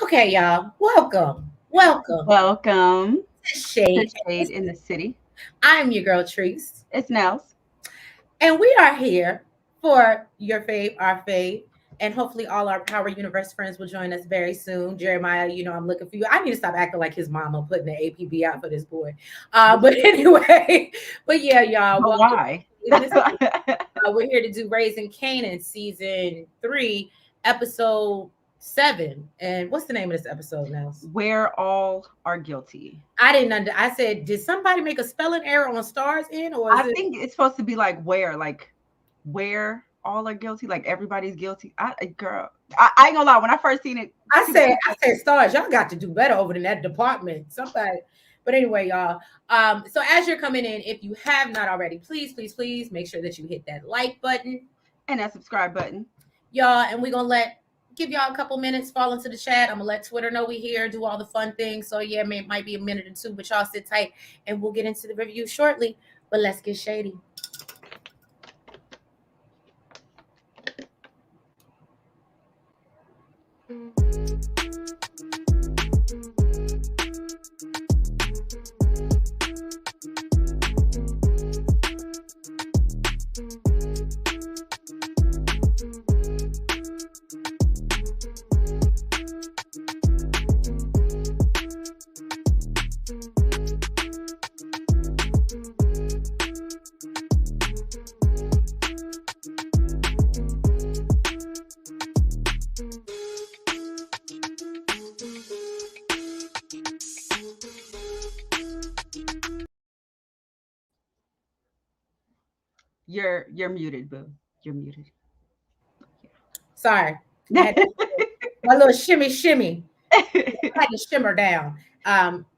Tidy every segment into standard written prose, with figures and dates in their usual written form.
Okay, y'all. Welcome. Welcome To to Shade. Shade in the City. I'm your girl Treese, It's Nellz. and we are here for your fave, our fave, and hopefully all our Power Universe friends will join us very soon. Jeremiah, I'm looking for you. I need to stop acting like his mama putting the APB out for this boy. But anyway, but yeah, y'all. But Welcome why? in this. We're here to do Raising Kanan season 3, episode 7. And what's the name of this episode now? Where all are guilty. I didn't I said, did somebody make a spelling error on stars in, or is I it? think it's supposed to be where all are guilty, like everybody's guilty. Girl, I ain't gonna lie. When I first seen it, I said stars. Y'all got to do better over in that department. Somebody. But anyway, y'all. So as you're coming in, if you have not already, please make sure that you hit that like button, and that subscribe button. y'all. And we're gonna give y'all a couple minutes, fall into the chat. I'm gonna let Twitter know we here, do all the fun things. So yeah, might be a minute or two, but y'all sit tight and we'll get into the review shortly. But let's get shady. You're muted, boo. You're muted. Sorry. I had my little shimmy. I had to shimmer down.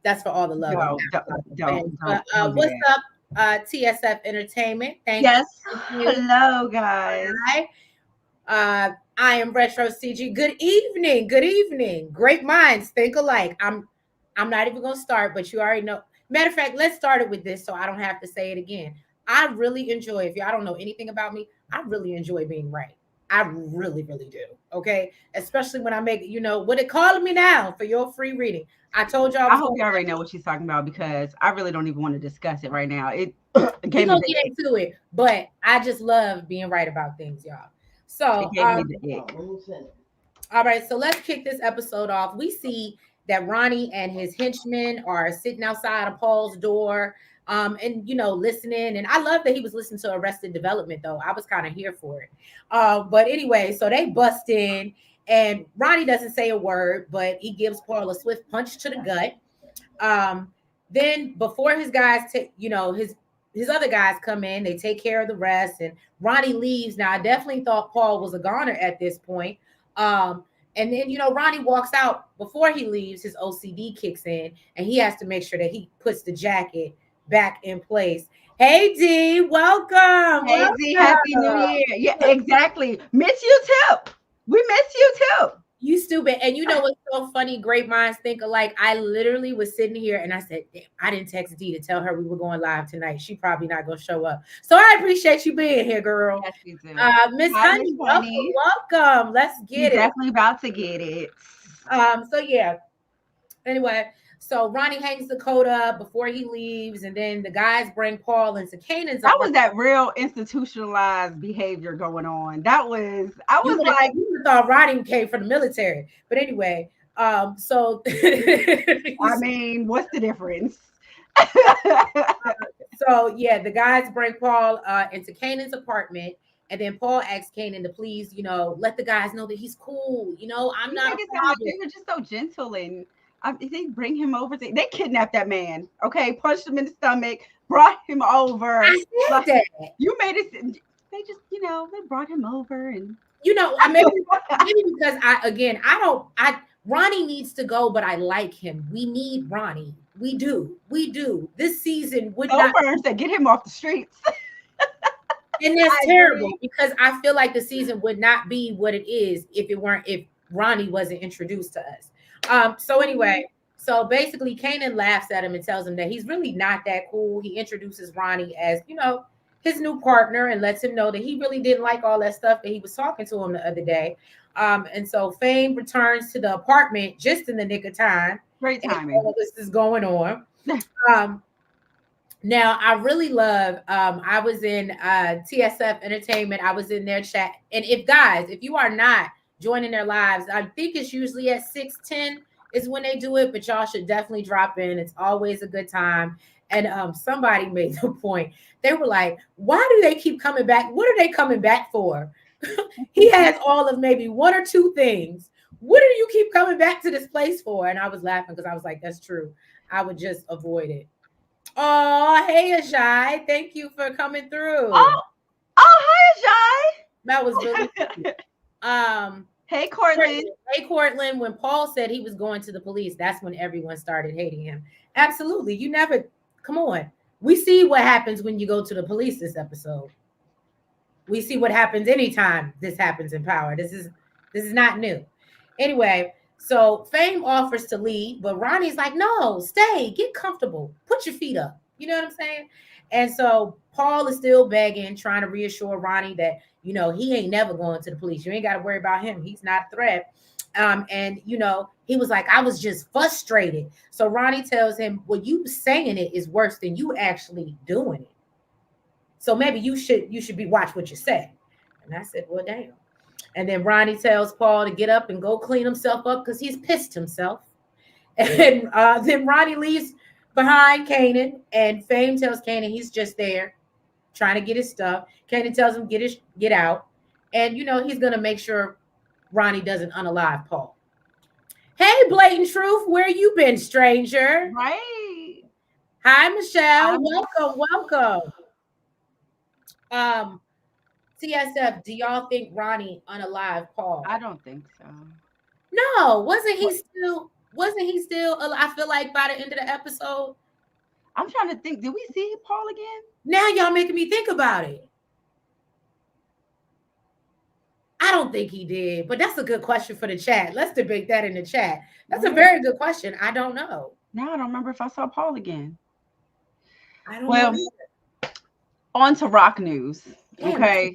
That's for all the love and No, fans. But don't do what's that. up, TSF Entertainment? Thank Yes. you. Hello, guys. Hi. I am Retro CG. Good evening. Good evening. Great minds think alike. I'm not even gonna start, but you already know. Matter of fact, let's start it with this so I don't have to say it again. I really enjoy, if y'all don't know anything about me, I really enjoy being right. I really do. Okay. Especially when I make, what it calling me now for your free reading. I told y'all I I was hope going you already know what she's talking about because I really don't even want to discuss it right now. It we gave me gonna the get ick. into it, but I just love being right about things, y'all. It So gave me the ick. all right, so let's kick this episode off. We see that Ronnie and his henchmen are sitting outside of Paul's door, and listening. And I love that he was listening to Arrested Development, though. I was kind of here for it. But anyway, so they bust in, and Ronnie doesn't say a word, but he gives Paul a swift punch to the gut. Um, then before his guys take, his other guys come in, they take care of the rest, and Ronnie leaves. Now I definitely thought Paul was a goner at this point. And then Ronnie walks out before he leaves. His OCD kicks in, and he has to make sure that he puts the jacket back in place. Hey D, welcome, Hey Z, Happy New Year. Yeah, exactly. Miss you too. We miss you too. You stupid. And you know what's so funny? Great minds think alike. I literally was sitting here and I said, damn, I didn't text D to tell her we were going live tonight. She probably not gonna show up. So I appreciate you being here, girl. Yes, we do. Miss Hi, Miss Honey, Honey. welcome. Let's We get it. definitely about to get it. So yeah. Anyway, so Ronnie hangs the coat up before he leaves, and then the guys bring Paul into Kanan's That was apartment. that real institutionalized behavior going on. I You was would have like, you would have thought Ronnie came from the military. But anyway, so I mean, what's the difference? So yeah, the guys bring Paul into Kanan's apartment, and then Paul asks Kanan to please, let the guys know that he's cool. I'm You not make a it sound like they problem. were just so gentle and they bring him over. They kidnapped that man. Okay, punched him in the stomach, brought him over. I said Like that. you made it. They just, they brought him over and Maybe because I don't. I Ronnie needs to go, but I like him. We need Ronnie. We do. We do. This season would so not, first said, get him off the streets. and that's I terrible agree. because I feel like the season would not be what it is if Ronnie wasn't introduced to us. So Mhm. anyway, so basically Kanan laughs at him and tells him that he's really not that cool. He introduces Ronnie as, his new partner and lets him know that he really didn't like all that stuff that he was talking to him the other day. And so Fame returns to the apartment just in the nick of time. Great And all timing. of this is going on. Um, Now I really love I was in TSF Entertainment. I was in their chat. And if guys, if you are not joining their lives, I think it's usually at 6:10 is when they do it, but y'all should definitely drop in. It's always a good time. And somebody made the point. They were like, why do they keep coming back? What are they coming back for? He has all of maybe one or two things. What do you keep coming back to this place for? And I was laughing because I was like, that's true. I would just avoid it. Oh, hey, Ajay. Thank you for coming through. Oh, oh, hi, That was really Jai. cute. Um, Hey, Cortland. Hey, Cortland, when Paul said he was going to the police, that's when everyone started hating him. Absolutely. You never, come on. We see what happens when you go to the police this episode. We see what happens anytime this happens in power. This is not new. Anyway, so Fame offers to leave, but Ronnie's like, no, stay, get comfortable, put your feet up. You know what I'm saying? And so Paul is still begging, trying to reassure Ronnie that, he ain't never going to the police. You ain't got to worry about him. He's not a threat. And he was like, I was just frustrated. So Ronnie tells him, well, you saying it is worse than you actually doing it. So maybe you should be watch what you say. And I said, well, damn. And then Ronnie tells Paul to get up and go clean himself up because he's pissed himself. And then Ronnie leaves behind Kanan, and Fame tells Kanan he's just there trying to get his stuff. Kanan tells him get out. And he's gonna make sure Ronnie doesn't unalive Paul. Hey, Blatant Truth, where you been, stranger? Right. Hi, Michelle. Welcome. TSF, do y'all think Ronnie unalive Paul? I don't think so. No, wasn't he still I feel like by the end of the episode. I'm trying to think. Did we see Paul again? Now y'all making me think about it. I don't think he did, but that's a good question for the chat. Let's debate that in the chat. That's a very good question. I don't know. Now I don't remember if I saw Paul again. I don't know. On to rock news. Okay.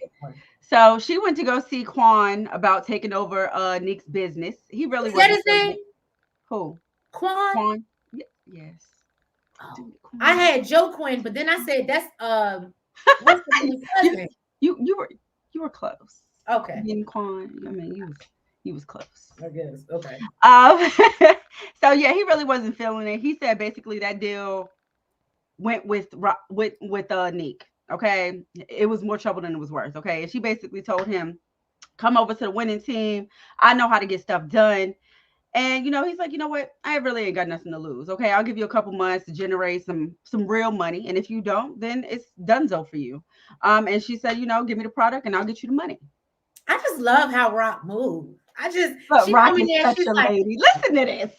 So she went to go see Quan about taking over Nick's business. He really was. Is that his name? Who? Quan? Yes. Oh, I had Joe Quinn, but then I said that's what's the cousin? You were close. Okay. Quan. I mean, you was close. I guess. Okay. So yeah, he really wasn't feeling it. He said basically that deal went with Nick. Okay, it was more trouble than it was worth. Okay, and she basically told him, "Come over to the winning team. I know how to get stuff done." And he's like, you know what? I really ain't got nothing to lose. Okay, I'll give you a couple months to generate some real money, and if you don't, then it's donezo for you. And she said, give me the product, and I'll get you the money. I just love how Rock moved. She Rock is such a lady. Listen to this.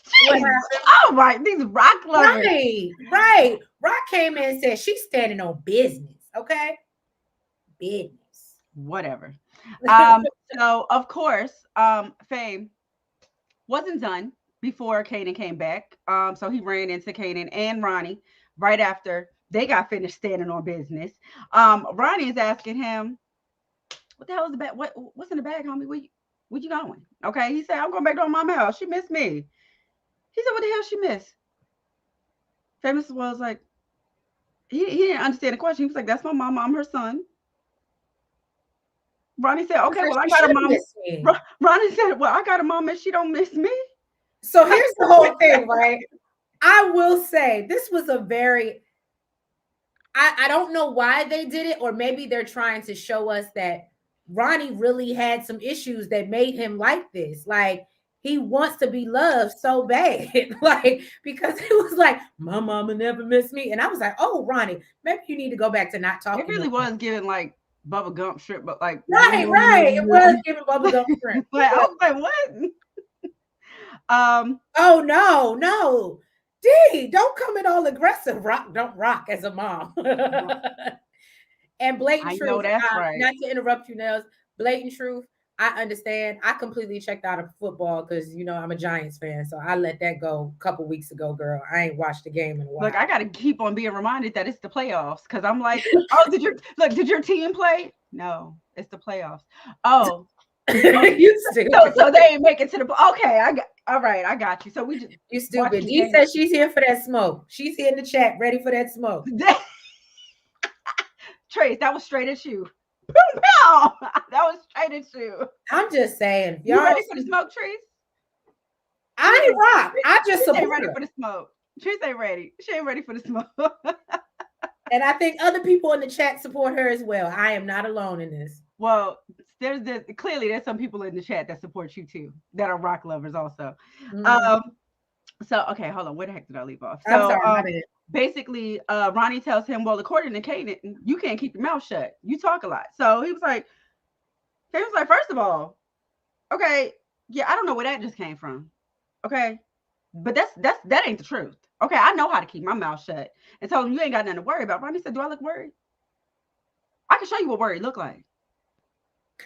Oh my, these Rock lovers. Right. Rock came in and said she's standing on business. Okay, business. Whatever. So of course, Fame wasn't done before Kanan came back. So he ran into Kanan and Ronnie right after they got finished standing on business. Ronnie is asking him, "What the hell is the bag? What's in the bag, homie? Where you going?" Okay, he said, "I'm going back to my mama's house. She missed me." He said, "What the hell she missed?" Famous was like, he didn't understand the question. He was like, "That's my mama. I'm her son." Ronnie said, "Okay, well, I got a mom." Ronnie said, "Well, I got a mom and she don't miss me." So here's the whole thing, right? I will say this was a very, I don't know why they did it, or maybe they're trying to show us that Ronnie really had some issues that made him like this. Like, he wants to be loved so bad, like, because it was like, my mama never missed me. And I was like, oh, Ronnie, maybe you need to go back to not talking. It really was giving like Bubba Gump shrimp, but like right. It was giving Bubba Gump shrimp. But I was like, what? Oh no. D, don't come in all aggressive. Don't rock as a mom. And Blatant Truth. Know that's right. Not to interrupt you, Nellz. Blatant Truth. I understand. I completely checked out of football because I'm a Giants fan, so I let that go a couple weeks ago, girl. I ain't watched the game in a Look, I while. gotta keep on being reminded that it's the playoffs because I'm like, oh, did your team play? No, it's the playoffs. Oh, okay. You So stupid. they ain't make it to the okay. I got all right. I got you. So we just You watching stupid. the Dee game. says she's here for that smoke. She's here in the chat, ready for that smoke. Trace, that was straight at you. No, that was straight at you. I'm just saying, You y'all. ready for the smoke, Trace? I ain't rock. I just Trace ain't support ready her. for the smoke. Trace ain't ready. She ain't ready for the smoke. And I think other people in the chat support her as well. I am not alone in this. Well, clearly there's some people in the chat that support you too, that are rock lovers also. Mhm. Um, so okay, hold on. Where the heck did I leave off? I'm So sorry, my bad. basically Ronnie tells him, well, according to Kanan, you can't keep your mouth shut. You talk a lot. So he was like, first of all, okay, yeah, I don't know where that just came from. Okay. But that ain't the truth. Okay, I know how to keep my mouth shut. And told him you ain't got nothing to worry about. Ronnie said, do I look worried? I can show you what worried look like.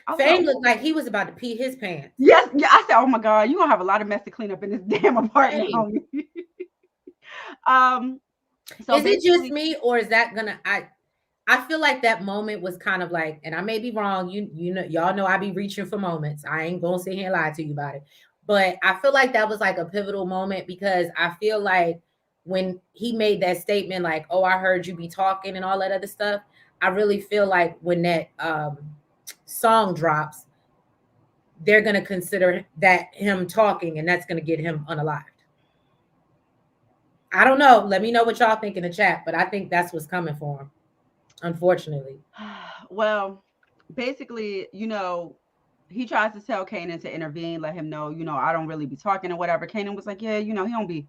I was like, Fame looked oh. like he was about to pee his pants. Yes, yeah. I said, oh my God, you're gonna have a lot of mess to clean up in this damn apartment, Fame. homie. um, so Is it just basically, me, or is that gonna? I feel like that moment was kind of like, and I may be wrong. Y'all know I be reaching for moments. I ain't gonna sit here and lie to you about it. But I feel like that was like a pivotal moment because I feel like when he made that statement, like, "Oh, I heard you be talking" and all that other stuff. I really feel like when that song drops, they're gonna consider that him talking, and that's gonna get him unalived. I don't know. Let me know what y'all think in the chat, but I think that's what's coming for him, unfortunately. well, basically, he tries to tell Kanan to intervene, let him know, I don't really be talking or whatever. Kanan was like, yeah, he don't be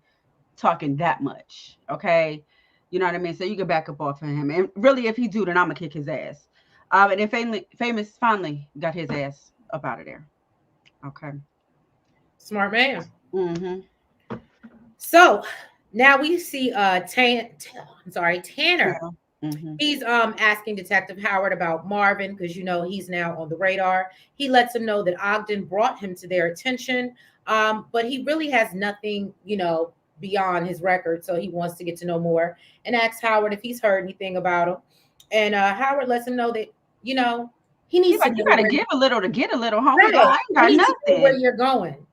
talking that much. Okay. You know what I mean? So you can back up off of him. And really, if he do, then I'm gonna kick his ass. And then famous finally got his ass up out of there. Okay. Smart man. Mm-hmm. So now we see Tanner. Yeah. Mm-hmm. He's asking Detective Howard about Marvin because he's now on the radar. He lets him know that Ogden brought him to their attention, but he really has nothing, beyond his record. So he wants to get to know more and asks Howard if he's heard anything about him. And Howard lets him know that he He's needs to like, you know gotta where. give a little to get a little, homie. Right. I ain't He got needs to know where nothing. you're going.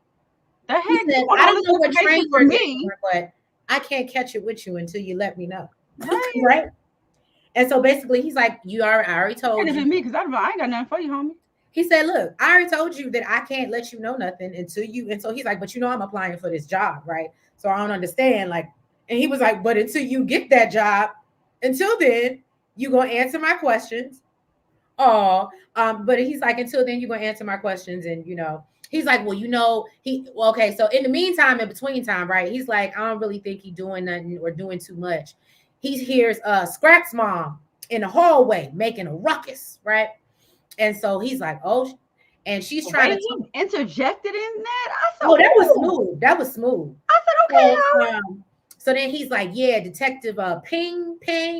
The He heck? said, You want I all don't this know what train information you're from getting me? on, but I can't catch it with you until you let me know. Right. Right. And so basically, he's like, I already It can't told have you. been me because I ain't got nothing for you, homie. He said, look, I already told you that I can't let you know nothing until you. And so he's like, but I'm applying for this job, right? So I don't understand. Like, and he was like, but until you get that job, until then, you going to answer my questions. Oh, but he's like, until then, you're going to answer my questions. And, he's like, well, okay. So in the meantime, in between time, right? He's like, I don't really think he's doing nothing or doing too much. He hears Scrap's mom in the hallway making a ruckus, right? And so he's like, oh, and she's The trying way to he interjected in that, I said, oh, that was oh. smooth. That was smooth. I said, okay, So, Howard. so then he's like, yeah, Detective Ping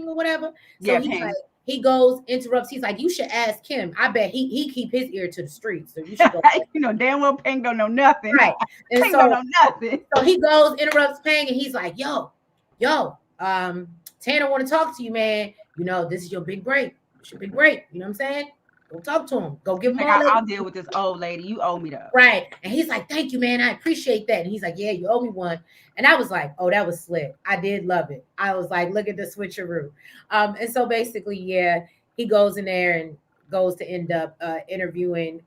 or whatever. So Yeah, he's Ping. like, he goes, interrupts. He's like, you should ask him. I bet he keep his ear to the street. So you should go. Damn well Ping don't know nothing. Right. And Ping don't know nothing. so he goes, interrupts Ping, and he's like, yo, Tanner want to talk to you, man. This is your big break. It's your big break. You know what I'm saying? Go talk to him. Go give him Like, all that. I'll deal with this old lady. You owe me though. Right. And he's like, thank you, man. I appreciate that. And he's like, yeah, you owe me one. And I was like, oh, that was slick. I did love it. I was like, look at the switcheroo. And so basically, yeah, he goes in there and goes to end up interviewing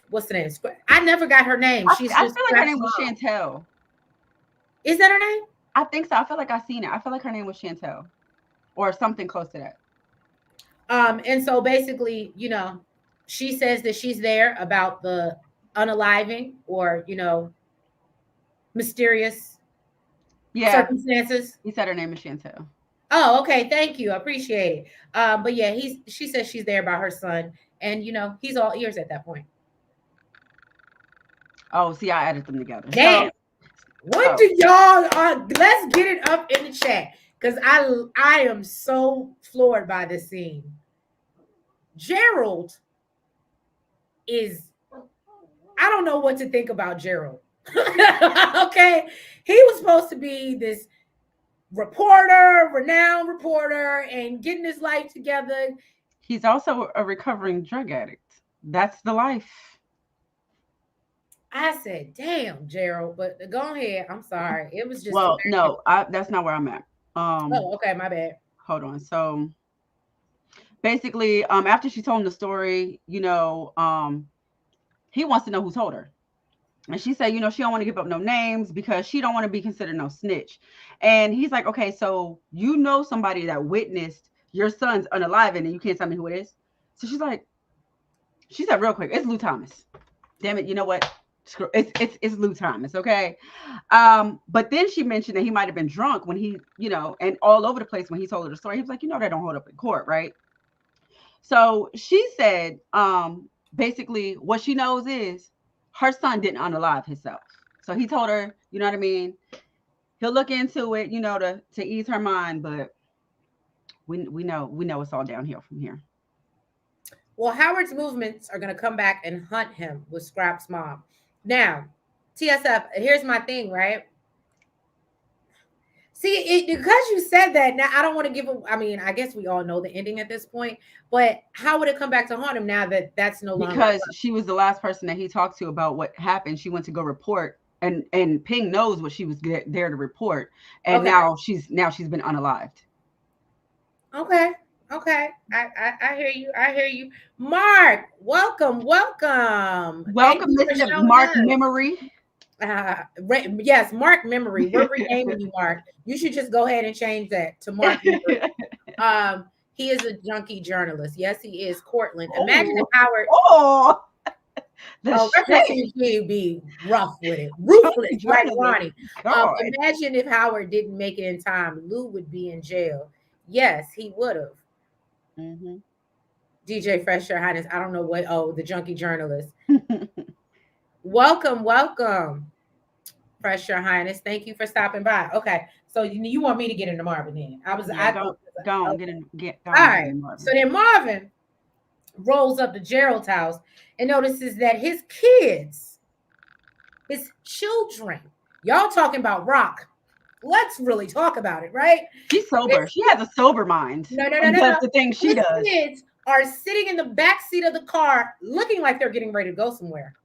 what's the name? I never got her name. I She's feel just like her name was Chantel. Is that her name? I think so. I feel like I've seen it. I feel like her name was Chantel or something close to that. And so basically, she says that she's there about the unaliving or, mysterious circumstances. He said her name is Chantel. Oh, okay. Thank you. I appreciate it. But yeah, she says she's there about her son, and he's all ears at that point. Oh, see, I added them together. Damn. What do y'all let's get it up in the chat because I am so floored by this scene. Gerald is, I don't know what to think about Gerald. Okay. He was supposed to be this reporter, renowned reporter, and getting his life together. He's also a recovering drug addict. That's the life. I said, damn, Gerald, but go ahead. I'm sorry. It was just Well, hilarious. no, that's not where I'm at. Oh, okay, my bad. Hold on. So basically, after she told him the story, he wants to know who told her. And she said, she don't want to give up no names because she don't want to be considered no snitch. And he's like, okay, so you know somebody that witnessed your son's unaliving and you can't tell me who it is? So she said real quick, it's Lou Thomas. Damn it, you know what? It's Lou Thomas, okay? But then she mentioned that he might have been drunk when he, and all over the place when he told her the story. He was like, that don't hold up in court, right? So she said, basically what she knows is her son didn't unalive himself. So he told her, you know what I mean? He'll look into it, to ease her mind, but we know it's all downhill from here. Well, Howard's movements are going to come back and hunt him with Scrap's mom. Now, TSF, here's my thing, right? See, because you said that, now I don't want to give I mean, I guess we all know the ending at this point, but how would it come back to haunt him now that that's no longer? Because she was the last person that he talked to about what happened. She went to go report, and Ping knows what she was there to report, and okay. now she's been unalived. Okay. Okay. I hear you. I hear you. Mark, welcome. Mr. Mark Memory. Yes, Mark Memory. We're renaming you, Mark. You should just go ahead and change that to Mark Memory. He is a junkie journalist. Yes, he is. Cortland. Imagine if Howard. Refugee be rough with it, ruthless, like Ronnie. Imagine if Howard didn't make it in time. Lou would be in jail. Yes, he would have. Mm-hmm. DJ Fresh, Your Highness. I don't know what. Oh, the junkie journalist. Welcome. Fresh, Your Highness. Thank you for stopping by. Okay, so you want me to get into Marvin then? Get all right. So then Marvin rolls up to Gerald's house and notices that his children, y'all talking about rock. Let's really talk about it, right? She's sober. She has a sober mind. No. That's the thing she does. Kids are sitting in the back seat of the car looking like they're getting ready to go somewhere.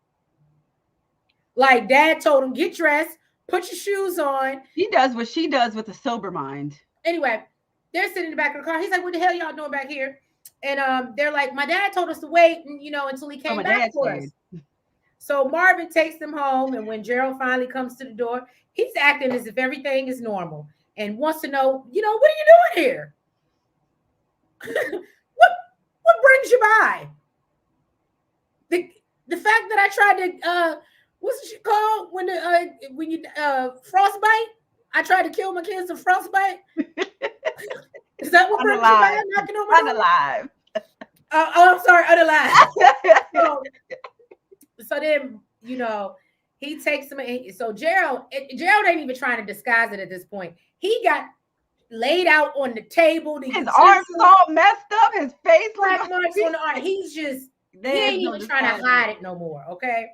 Like dad told them, get dressed, put your shoes on. She does what she does with a sober mind. Anyway, they're sitting in the back of the car. He's like, what the hell y'all doing back here? And they're like, my dad told us to wait, until he came back for us. So Marvin takes them home, and when Gerald finally comes to the door, he's acting as if everything is normal and wants to know, what are you doing here? what brings you by? The fact that I tried to what's it called when you frostbite? I tried to kill my kids with frostbite. Is that what brings you by? Knocking on my door? Unalive. I'm sorry, unalive. So then, he takes him. So Gerald ain't even trying to disguise it at this point. He got laid out on the table. His arms is all messed up. His face like marks on the arm. He's just he ain't even trying to hide it no more. Okay.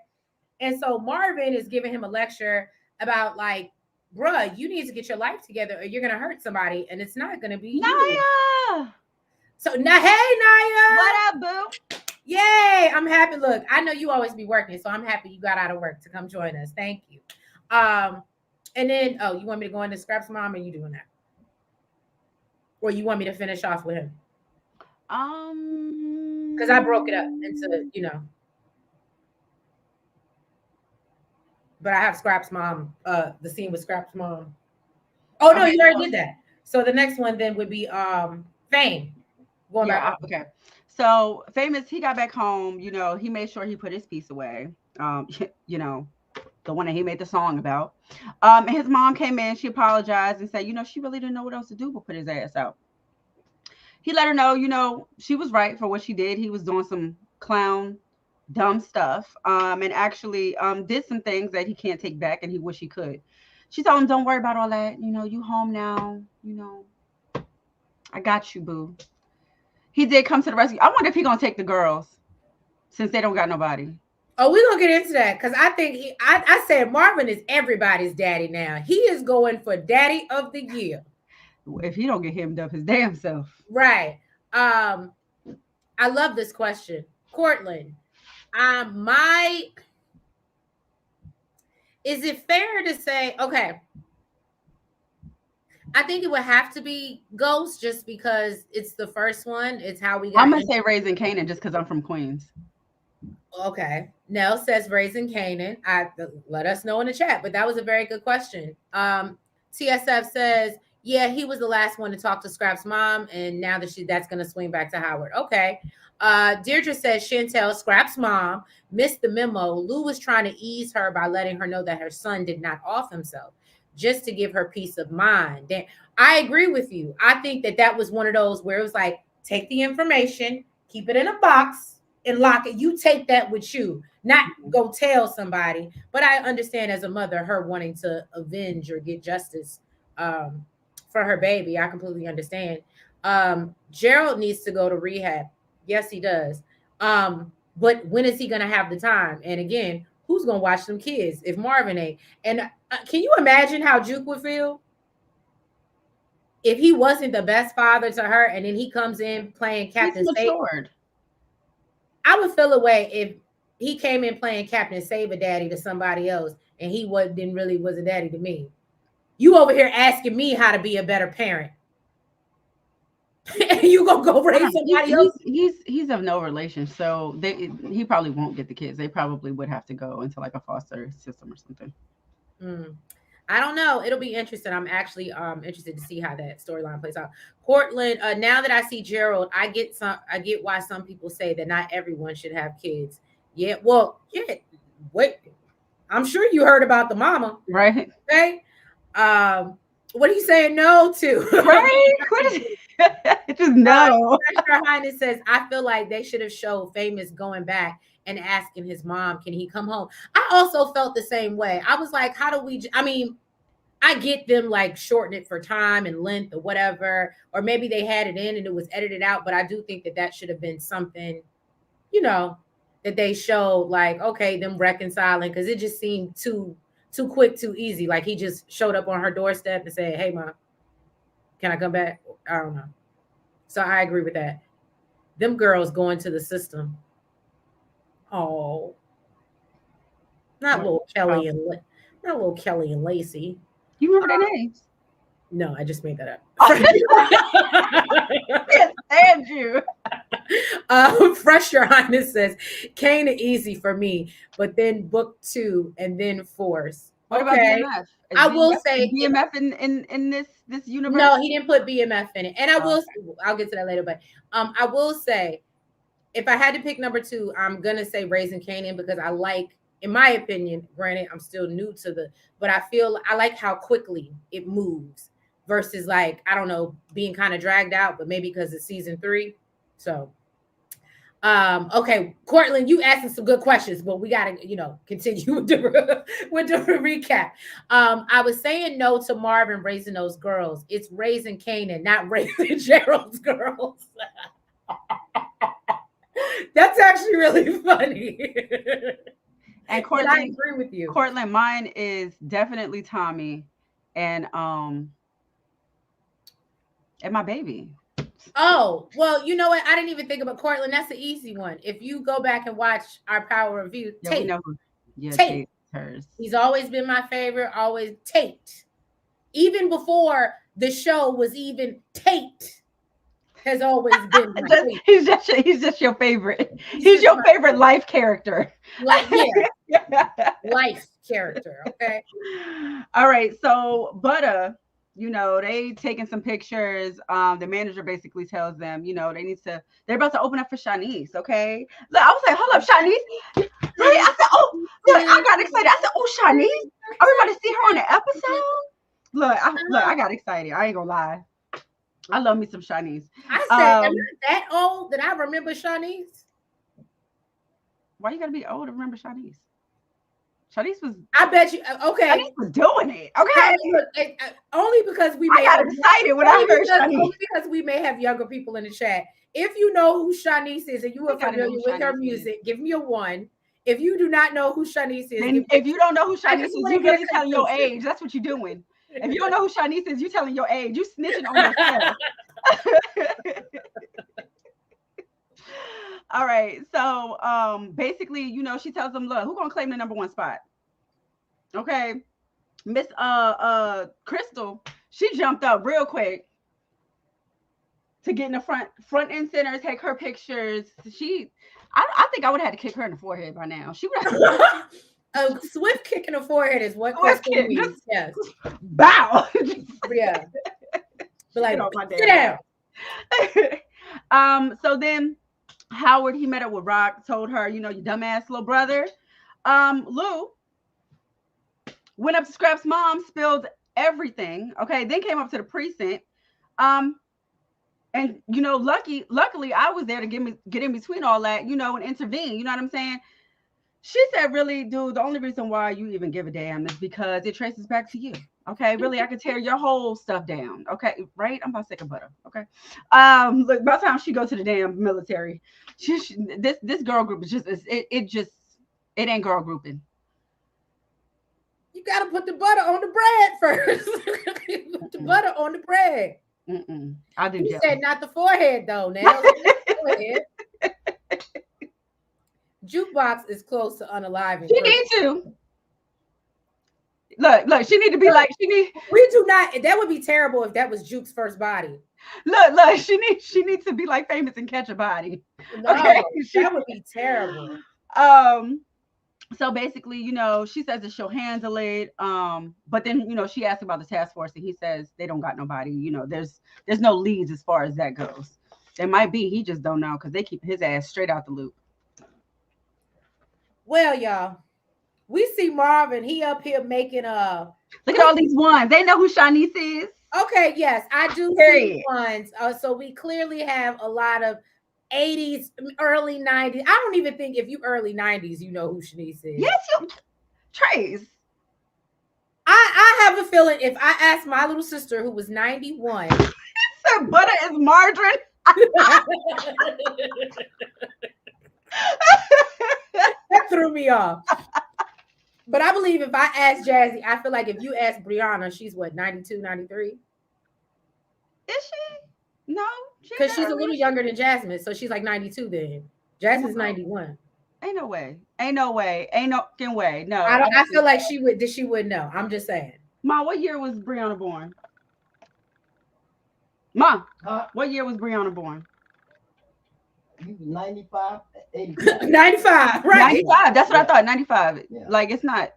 And so Marvin is giving him a lecture about like, bruh, you need to get your life together or you're gonna hurt somebody, and it's not gonna be Naya. You. So now, hey Naya, what up, boo? Yay! I'm happy. Look, I know you always be working, so I'm happy you got out of work to come join us. Thank you. And then, you want me to go into Scrap's mom, or you doing that, or you want me to finish off with him? Because I broke it up into, But I have Scrap's mom. The scene with Scrap's mom. Oh no, you already did that. So the next one then would be Fame. Going back. Okay. So Famous, he got back home, he made sure he put his piece away. The one that he made the song about. And his mom came in, she apologized and said, she really didn't know what else to do but put his ass out. He let her know, she was right for what she did. He was doing some clown, dumb stuff. And actually did some things that he can't take back and he wish he could. She told him, don't worry about all that. You home now, I got you, boo. He did come to the rescue. I wonder if he's gonna take the girls. since they don't got nobody. Oh, we're gonna get into that because I think I said Marvin is everybody's daddy now. He is going for daddy of the year. If he don't get hemmed up his damn self. Right. Um, I love this question. Cortland. My is it fair to say, okay, I think it would have to be Ghost just because it's the first one. It's how we got. I'm gonna say Raising Kanan just because I'm from Queens. Okay. Nellz says Raising Kanan. Let us know in the chat, but that was a very good question. TSF says, yeah, he was the last one to talk to Scrap's mom, and now that's gonna swing back to Howard. Okay. Deirdre says Chantel, Scrap's mom, missed the memo. Lou was trying to ease her by letting her know that her son did not off himself, just to give her peace of mind. Then I agree with you. I think that was one of those where it was like, take the information, keep it in a box, and lock it. You take that with you, not go tell somebody. But I understand as a mother, her wanting to avenge or get justice for her baby. I completely understand. Gerald needs to go to rehab. Yes, he does. But when is he going to have the time? And again, who's going to watch them kids if Marvin ain't? And can you imagine how Juke would feel if he wasn't the best father to her and then he comes in playing Captain Saber? I would feel a way if he came in playing Captain Saber daddy to somebody else and he didn't really was a daddy to me. You over here asking me how to be a better parent. And you gonna go raise somebody else? He's of no relation, so he probably won't get the kids. They probably would have to go into like a foster system or something. I don't know. It'll be interesting. I'm actually interested to see how that storyline plays out. Cortland, now that I see Gerald, I get why some people say that not everyone should have kids. Yeah, well, yeah. Wait, I'm sure you heard about the mama, right? Okay. What are you saying no to? Right? Just no. Her Highness says, I feel like they should have showed Famous going back and asking his mom, can he come home? I also felt the same way. I was like, how do we, I mean, I get them like shorten it for time and length or whatever, or maybe they had it in and it was edited out, but I do think that should have been something, that they showed like, okay, them reconciling, because it just seemed too quick, too easy. Like he just showed up on her doorstep and said, hey, Mom, can I come back? I don't know. So I agree with that. Them girls going to the system. Oh, not little Kelly and Lacey. You remember their names? No, I just made that up. Can't stand you. Fresh Your Highness says, Kane easy for me, but then book 2 and then Force. What about BMF? I will say BMF in this universe. No, he didn't put BMF in it. And I'll get to that later, but I will say if I had to pick number 2, I'm gonna say Raising Kanan because I like, in my opinion, granted, I'm still new to but I like how quickly it moves versus like, I don't know, being kind of dragged out, but maybe because it's season 3. So, okay, Cortland, you asking some good questions, but we gotta, continue with the recap. I was saying no to Marvin raising those girls. It's Raising Kanan, not Raising Gerald's girls. That's actually really funny. And Cortland, I agree with you. Cortland, mine is definitely Tommy and my baby. Oh, well, you know what? I didn't even think about Cortland. That's an easy one. If you go back and watch our Power review, Tate. Tate. Hers. He's always been my favorite, always Tate. Even before the show was even Tate has always been my favorite. He's just your favorite. He's your favorite life character. Life character, okay? All right, so Butter, they taking some pictures. The manager basically tells them, they're about to open up for Shanice, okay? Look, I was like, hold up, Shanice. Right? I said, oh, look, I got excited. I said, oh, Shanice, are we about to see her on the episode? Look, I got excited. I ain't gonna lie. I love me some Shanice. I said, am I that old that I remember Shanice? Why you gotta be old to remember Shanice? Shanice was. I bet you. Okay. Shanice was doing it. Okay. Look, only because we I may got have, excited when I heard Shanice. only because we may have younger people in the chat. If you know who Shanice is and you are familiar with her music, give me a 1. If you do not know who Shanice is, and if you don't know who Shanice is, you really telling your age. That's what you're doing. If you don't know who Shanice is, you telling your age. You snitching on yourself. All right. So basically, you know, she tells them, look, who's gonna claim the number 1 spot? Okay. Miss Crystal, she jumped up real quick to get in the front and center, take her pictures. I think I would have had to kick her in the forehead by now. She would have a swift kick in the forehead is what Crystal means. Yes. Bow. Yeah. But like, sit down. So then Howard, he met up with Rock, told her, you know, you dumbass little brother. Lou went up to Scrap's mom, spilled everything. Okay, then came up to the precinct. And you know, luckily I was there to get in between all that, you know, and intervene. You know what I'm saying? She said, really, dude, the only reason why you even give a damn is because it traces back to you. Okay, really, I could tear your whole stuff down. Okay, right? I'm about sick of butter. Okay. Look, by the time she goes to the damn military, this girl group is just it ain't girl grouping. You gotta put the butter on the bread first. Put the butter on the bread. I do. You said not the forehead though. Now forehead. Jukebox is close to unaliving. She needs to. Look, she need to be like she need. We do not. That would be terrible if that was Juke's first body. Look, she needs to be like Famous and catch a body. No, okay, that would be terrible. So basically, you know, she says that she'll handle it. But then, you know, she asked about the task force, and he says they don't got nobody. You know, there's no leads as far as that goes. There might be, he just don't know because they keep his ass straight out the loop. Well, y'all, we see Marvin. He up here making look at all these ones. They know who Shanice is. Okay, yes, I do see ones. So we clearly have a lot of 80s, early 90s. I don't even think if you early 90s, you know who Shanice is. Yes, you Trace. I have a feeling if I asked my little sister who was 91, said butter is margarine. That threw me off. But I believe if I asked Jazzy, I feel like if you ask Brianna, she's what, 92, 93? Is she? No. Because she's a little younger than Jasmine. So she's like 92 then. Jasmine's 91. Ain't no way. Ain't no fucking way. No. I feel like she would know. I'm just saying. Ma, what year was Brianna born? Ma, what year was Brianna born? 95, 85. 95, right? 95. That's what I thought. 95. Yeah. Like it's not.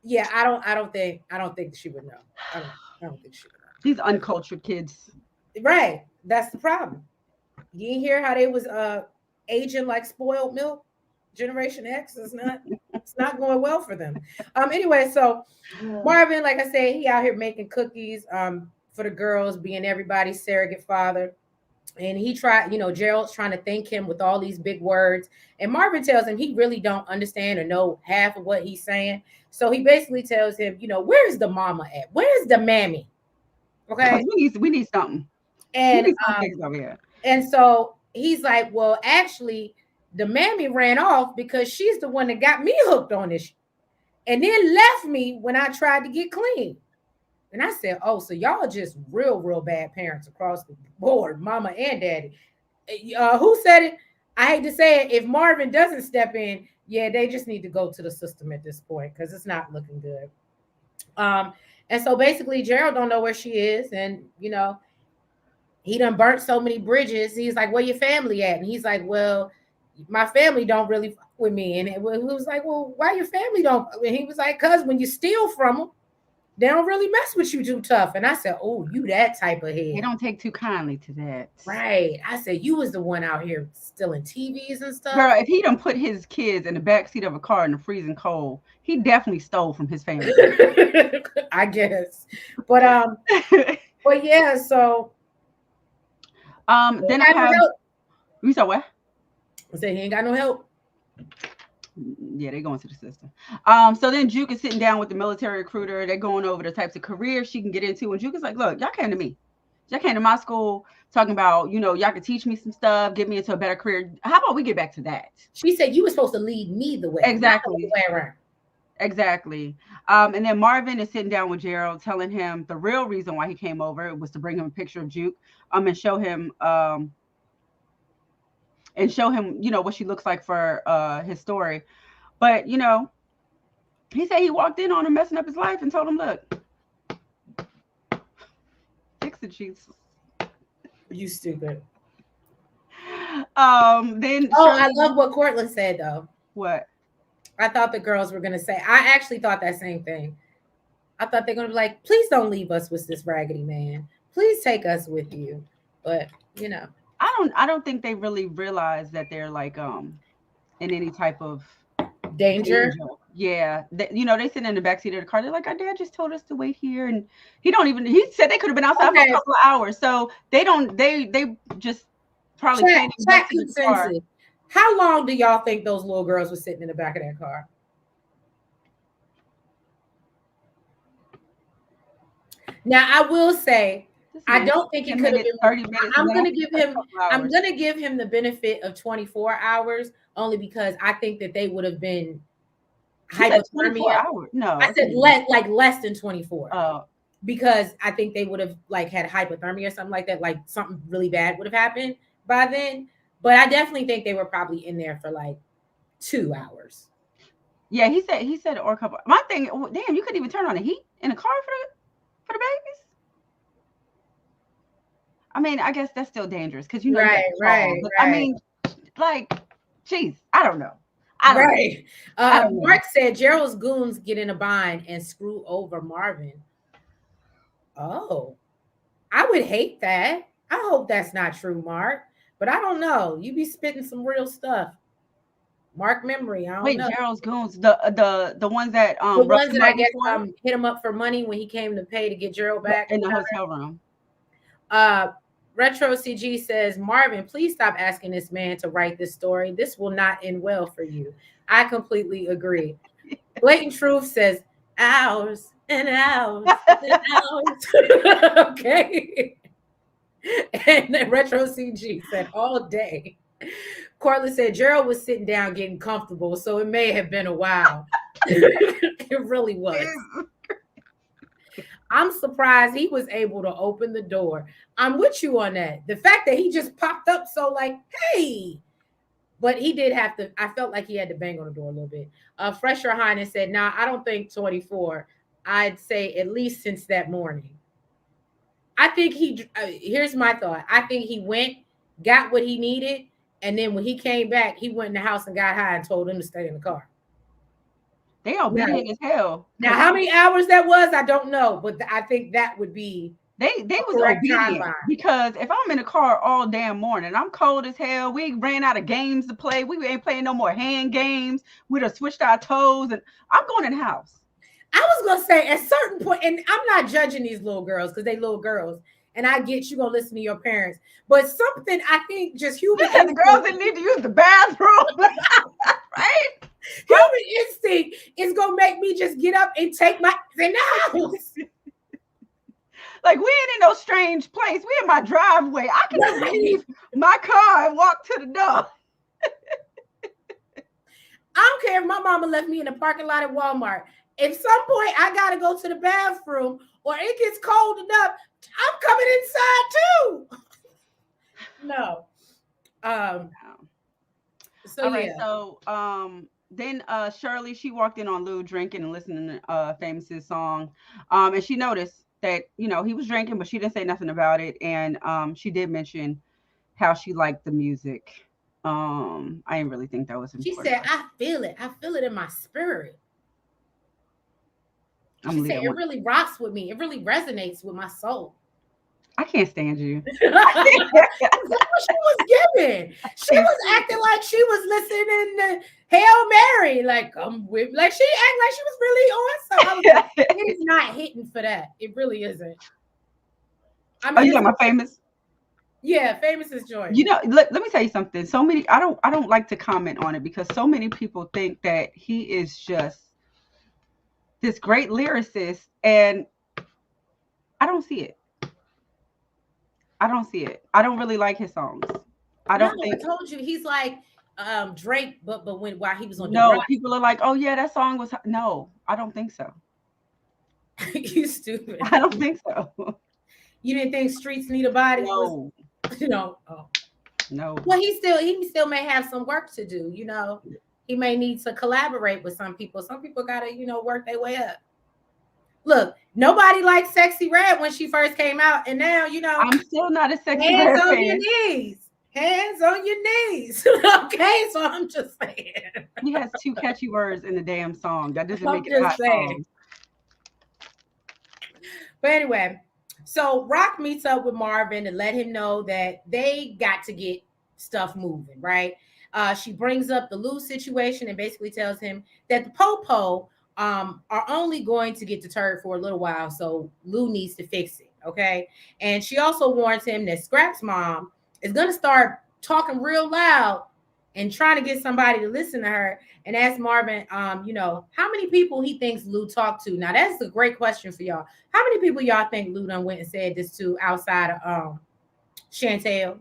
Yeah, I don't think she would know. I don't think she would know. These uncultured kids. Right. That's the problem. You didn't hear how they was aging like spoiled milk? Generation X is it's not going well for them. Anyway, so Marvin, like I said, he out here making cookies for the girls, being everybody's surrogate father. And he tried, Gerald's trying to thank him with all these big words. And Marvin tells him he really don't understand or know half of what he's saying. So he basically tells him, where's the mama at? Where's the mammy? Okay. We need something. And so he's like, well, actually, the mammy ran off because she's the one that got me hooked on this and then left me when I tried to get clean. And I said, oh, so y'all just real bad parents across the board, mama and daddy. Who said it? I hate to say it. If Marvin doesn't step in, yeah, they just need to go to the system at this point because it's not looking good. And so basically Gerald don't know where she is. And, he done burnt so many bridges. He's like, where your family at? And he's like, well, my family don't really fuck with me. And it was like, well, why your family don't? And he was like, because when you steal from them, they don't really mess with you too tough. And I said, oh, you that type of head. They don't take too kindly to that. Right. I said, you was the one out here stealing TVs and stuff. Girl, if he done put his kids in the backseat of a car in the freezing cold, he definitely stole from his family. I guess. But yeah, so then I have... You said what? I said he ain't got no help. Yeah, they going to the system. So then Juke is sitting down with the military recruiter. They're going over the types of careers she can get into. And Juke is like, look, y'all came to me. Y'all came to my school talking about, y'all could teach me some stuff, get me into a better career. How about we get back to that? She said you were supposed to lead me the way. Exactly. Not the way around. Exactly. And then Marvin is sitting down with Gerald, telling him the real reason why he came over was to bring him a picture of Juke, and show him what she looks like for his story. But he said he walked in on her messing up his life and told him, look, fix it, Jesus. You stupid. Then I love what Cortland said though. What? I thought the girls were gonna say. I actually thought that same thing. I thought they're gonna be like, please don't leave us with this raggedy man. Please take us with you. But I don't think they really realize that they're like in any type of danger. Yeah, they sit in the backseat of the car. They're like, our dad just told us to wait here, and he said they could have been outside for a couple of hours. So they just probably check consensus. How long do y'all think those little girls were sitting in the back of that car? Now I will say, I don't think it could have been 30 minutes. I'm gonna give him the benefit of 24 hours only because I think that they would have been hypothermia. No, I said less than 24. Because I think they would have had hypothermia or something like that, like something really bad would have happened by then. But I definitely think they were probably in there for 2 hours. Yeah, he said or a couple. My thing, damn, you couldn't even turn on the heat in a car for the babies. I mean, I guess that's still dangerous because right. I mean, geez, I don't know. Mark said Gerald's goons get in a bind and screw over Marvin. Oh, I would hate that. I hope that's not true, Mark. But I don't know. You be spitting some real stuff. Mark memory. I don't know. Gerald's goons, the ones that the ones that I guess hit him up for money when he came to pay to get Gerald back in the hotel room. Retro CG says, Marvin, please stop asking this man to write this story. This will not end well for you. I completely agree. Blatant Truth says, hours and hours and hours. Okay. And then Retro CG said, all day. Cortland said, Gerald was sitting down getting comfortable, so it may have been a while. It really was. I'm surprised he was able to open the door. I'm with you on that. The fact that he just popped up so hey. But he did have to, I felt like he had to bang on the door a little bit. Fresher Highness said, nah, I don't think 24. I'd say at least since that morning. I think here's my thought. I think he went, got what he needed, and then when he came back, he went in the house and got high and told him to stay in the car. They are big as hell. Now, how many hours that was, I don't know, but I think that would be they was obedient because if I'm in the car all damn morning, I'm cold as hell. We ran out of games to play. We ain't playing no more hand games. We'd have switched our toes, and I'm going in the house. I was gonna say at a certain point, and I'm not judging these little girls because they little girls, and I get you gonna listen to your parents, but something I think just human the girls that need to use the bathroom, right? Human instinct is gonna make me just get up and take my in the house. Like we ain't in no strange place. We in my driveway. I can just leave my car and walk to the door. I don't care if my mama left me in the parking lot at Walmart. If some point I gotta go to the bathroom or it gets cold enough, I'm coming inside too. No. So all right, yeah. So then Shirley, she walked in on Lou drinking and listening to Famous's song. And she noticed that, he was drinking, but she didn't say nothing about it. And she did mention how she liked the music. I didn't really think that was important. She said, I feel it. I feel it in my spirit. She said, it really rocks with me. It really resonates with my soul. I can't stand you. That's what she was giving. She was acting like she was listening to Hail Mary. Like she acted like she was really on something. It is not hitting for that. It really isn't. I mean, you got my Famous? Yeah, Famous's joint. You know, let me tell you something. So many, I don't like to comment on it because so many people think that he is just this great lyricist, and I don't see it. I don't see it. I don't really like his songs. I No, don't I think. told you he's like Drake, but when while he was on No, DeGrasse, people are like, oh yeah, that song was. No, I don't think so. you stupid. I don't think so. You didn't think Streets Need a Body was, No, Oh. no. Well, he still may have some work to do. He may need to collaborate with some people. Some people gotta work their way up. Look, nobody liked Sexy Red when she first came out, and now I'm still not a Sexy hands Red on your fan. knees, hands on your knees. Okay, so I'm just saying. He has two catchy words in the damn song. That doesn't I'm make it a just hot saying. song. But anyway, so Rock meets up with Marvin to let him know that they got to get stuff moving, right? She brings up the Lou situation and basically tells him that the Popo are only going to get deterred for a little while, so Lou needs to fix it, okay? And she also warns him that Scrap's mom is going to start talking real loud and trying to get somebody to listen to her, and ask Marvin, how many people he thinks Lou talked to. Now that's a great question for y'all. How many people y'all think Lou done went and said this to outside of Chantel?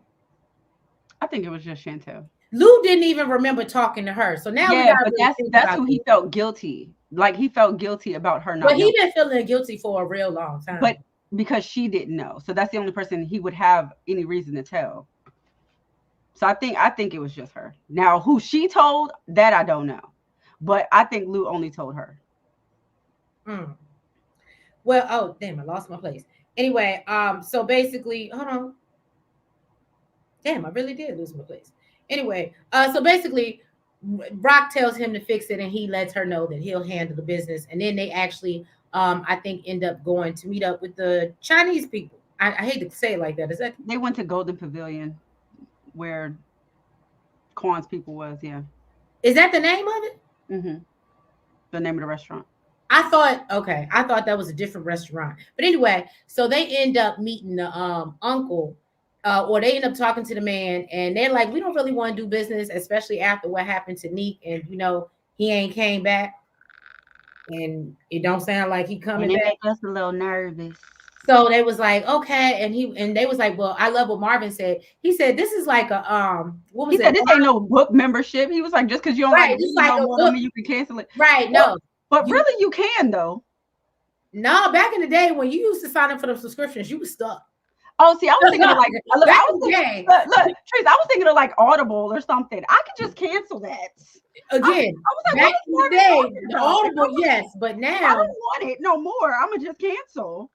I think it was just Chantel. Lou didn't even remember talking to her. So now we Yeah, gotta but really that's think that's about who this. he felt guilty. Like he felt guilty about her But not he knowing. been feeling guilty for a real long time. But because she didn't know. So that's the only person he would have any reason to tell. So I think it was just her. Now who she told, that I don't know. But I think Lou only told her. Mm. Well, oh damn, I lost my place. Anyway, so basically, hold on. Damn, I really did lose my place. Anyway, so basically, Rock tells him to fix it, and he lets her know that he'll handle the business. And then they actually, I think, end up going to meet up with the Chinese people. I hate to say it like that. Is that They went to Golden Pavilion where Kwan's people was, yeah. is that the name of it? Hmm. The name of the restaurant. I thought that was a different restaurant. But anyway, so they end up meeting the uncle, or they end up talking to the man, and they're like, we don't really want to do business, especially after what happened to Neek, and he ain't came back, and it don't sound like he And coming it back. made us a little nervous. So they was like, okay, and they was like, well, I love what Marvin said. He said this is like a what He was it? said this ain't no book membership. He was like, just because you don't like Right, just reading like no a more don't book. mean you can cancel it. Right, But, no. but You really you can though. no, back in the day when you used to sign up for the subscriptions, you was stuck. Oh, see, I was thinking of like, look, Back I in was the thinking, day, look, Trace, I was thinking of like Audible or something. I could just cancel that. again, I was like, back what is in the Marvin day, talking the about? Audible, yes, but If I now don't want it no more, I'm gonna just cancel.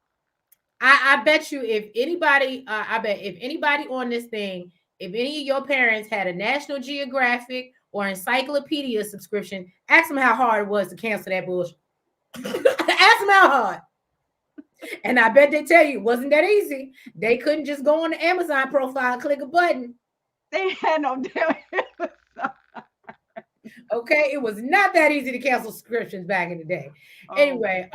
I bet you if anybody, I bet if anybody on this thing, if any of your parents had a National Geographic or Encyclopedia subscription, ask them how hard it was to cancel that bullshit. Ask them how hard. And I bet they tell you it wasn't that easy. They couldn't just go on the Amazon profile and click a button. They had no damn. Okay, it was not that easy to cancel subscriptions back in the day. Oh, Anyway,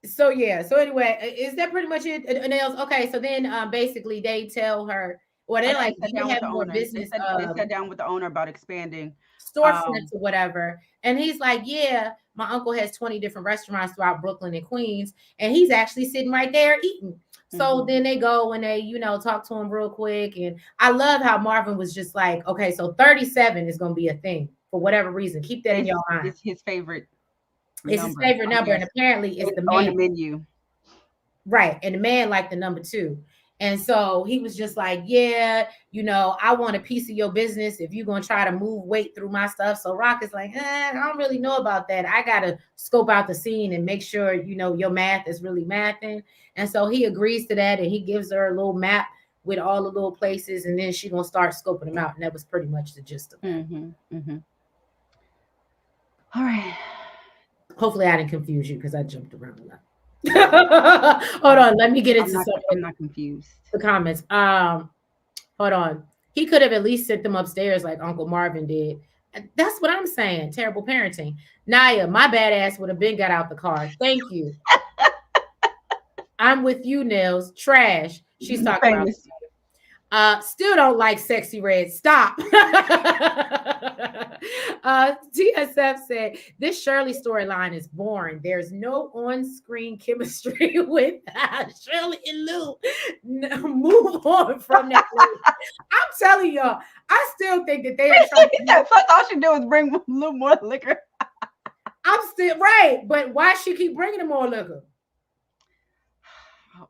so yeah, so anyway, is that pretty much it? Nellz? Okay, so then basically they tell her, or I they're think like, they we sat down can with have the more owner. business They sat down with the owner about expanding. storefronts Um, or whatever. And he's like, yeah, my uncle has 20 different restaurants throughout Brooklyn and Queens, and he's actually sitting right there eating. So mhm. then they go and they, talk to him real quick. And I love how Marvin was just like, okay, so 37 is going to be a thing for whatever reason. Keep that in your mind. It's his favorite It's his number, favorite I number, and guess. apparently it's It's the on man. the menu. Right. And the man liked the number two. And so he was just like, yeah, I want a piece of your business if you're going to try to move weight through my stuff. So Rock is like, I don't really know about that. I got to scope out the scene and make sure, your math is really mathing. And so he agrees to that. And he gives her a little map with all the little places. And then she's going to start scoping them out. And that was pretty much the gist of that. All right. Hopefully I didn't confuse you because I jumped around a lot. Hold on. Let me get into I'm something. not confused. The comments. Hold on. He could have at least sent them upstairs like Uncle Marvin did. That's what I'm saying. Terrible parenting. Naya, my bad ass would have been got out the car. Thank you. I'm with you, Nellz. Trash. She's talking about Famous. Still don't like Sexy Red. Stop. TSF said this Shirley storyline is boring. There's no on-screen chemistry with Shirley and Lou. No, move on from that. I'm telling y'all, I still think that they are trying to. First, all she do is bring a little more liquor. I'm still right, but why she keep bringing them more liquor?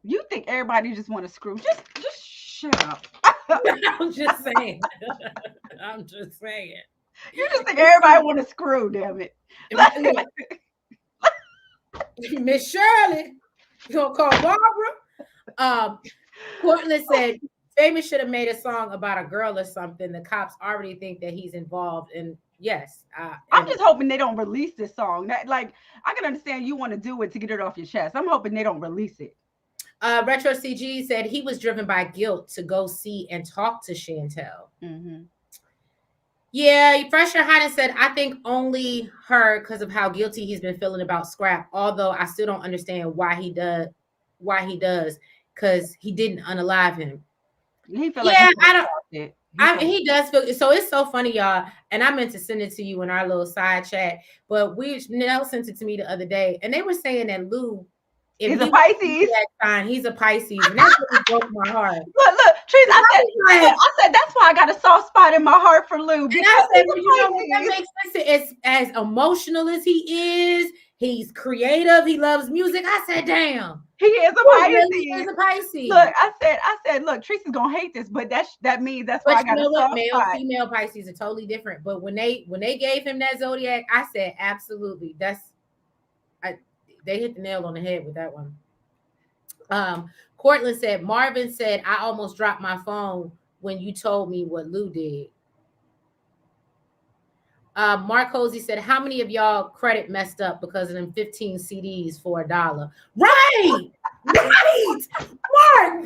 You think everybody just want to screw? Just shut up. I'm just saying. I'm just saying. You just think everybody want to screw, damn it. Miss Shirley, you gonna call Barbara? Portland said Famous should have made a song about a girl or something. The cops already think that he's involved. And yes, I'm just hoping they don't release this song. That, like, I can understand you want to do it to get it off your chest. I'm hoping they don't release it. Retro CG said he was driven by guilt to go see and talk to Chantel. Mm-hmm. Yeah, Fresher Highness said, I think only her because of how guilty he's been feeling about Scrap. Although I still don't understand why he does, because he didn't unalive him. He feel like he does feel so. It's so funny, y'all. And I meant to send it to you in our little side chat, but Nellz sent it to me the other day, and they were saying that Lou. He's a Pisces. He's a Pisces, and that's what broke my heart. Look, Trees. I said that's why I got a soft spot in my heart for Lou. And I said, well, you know what? That makes sense. It's as emotional as he is. He's creative. He loves music. I said, damn, he is a Pisces. Really is a Pisces. Look, I said, look, Teresa's gonna hate this, but that means that's why I got a soft spot. Female Pisces are totally different. But when they gave him that zodiac, I said, absolutely, they hit the nail on the head with that one. Cortland said, Marvin said, I almost dropped my phone when you told me what Lou did. Mark Hosey said, how many of y'all credit messed up because of them 15 CDs for $1? Right. Mark,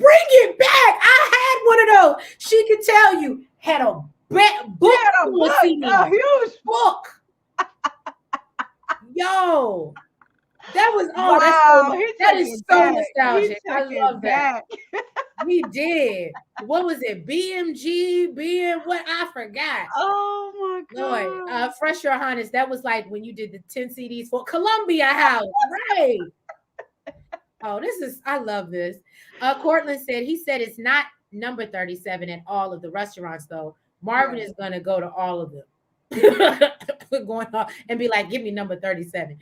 bring it back. I had one of those. She could tell you had a book, a huge book. Yo. That was that is so nostalgic. I love that. We did. What was it? BMG, what? I forgot. Oh my God. Fresh Your Highness. That was like when you did the 10 CDs for Columbia House. Right. Oh, I love this. Cortland said, he said it's not number 37 at all of the restaurants, though. Marvin is going to go to all of them. Going on and be like, give me number 37.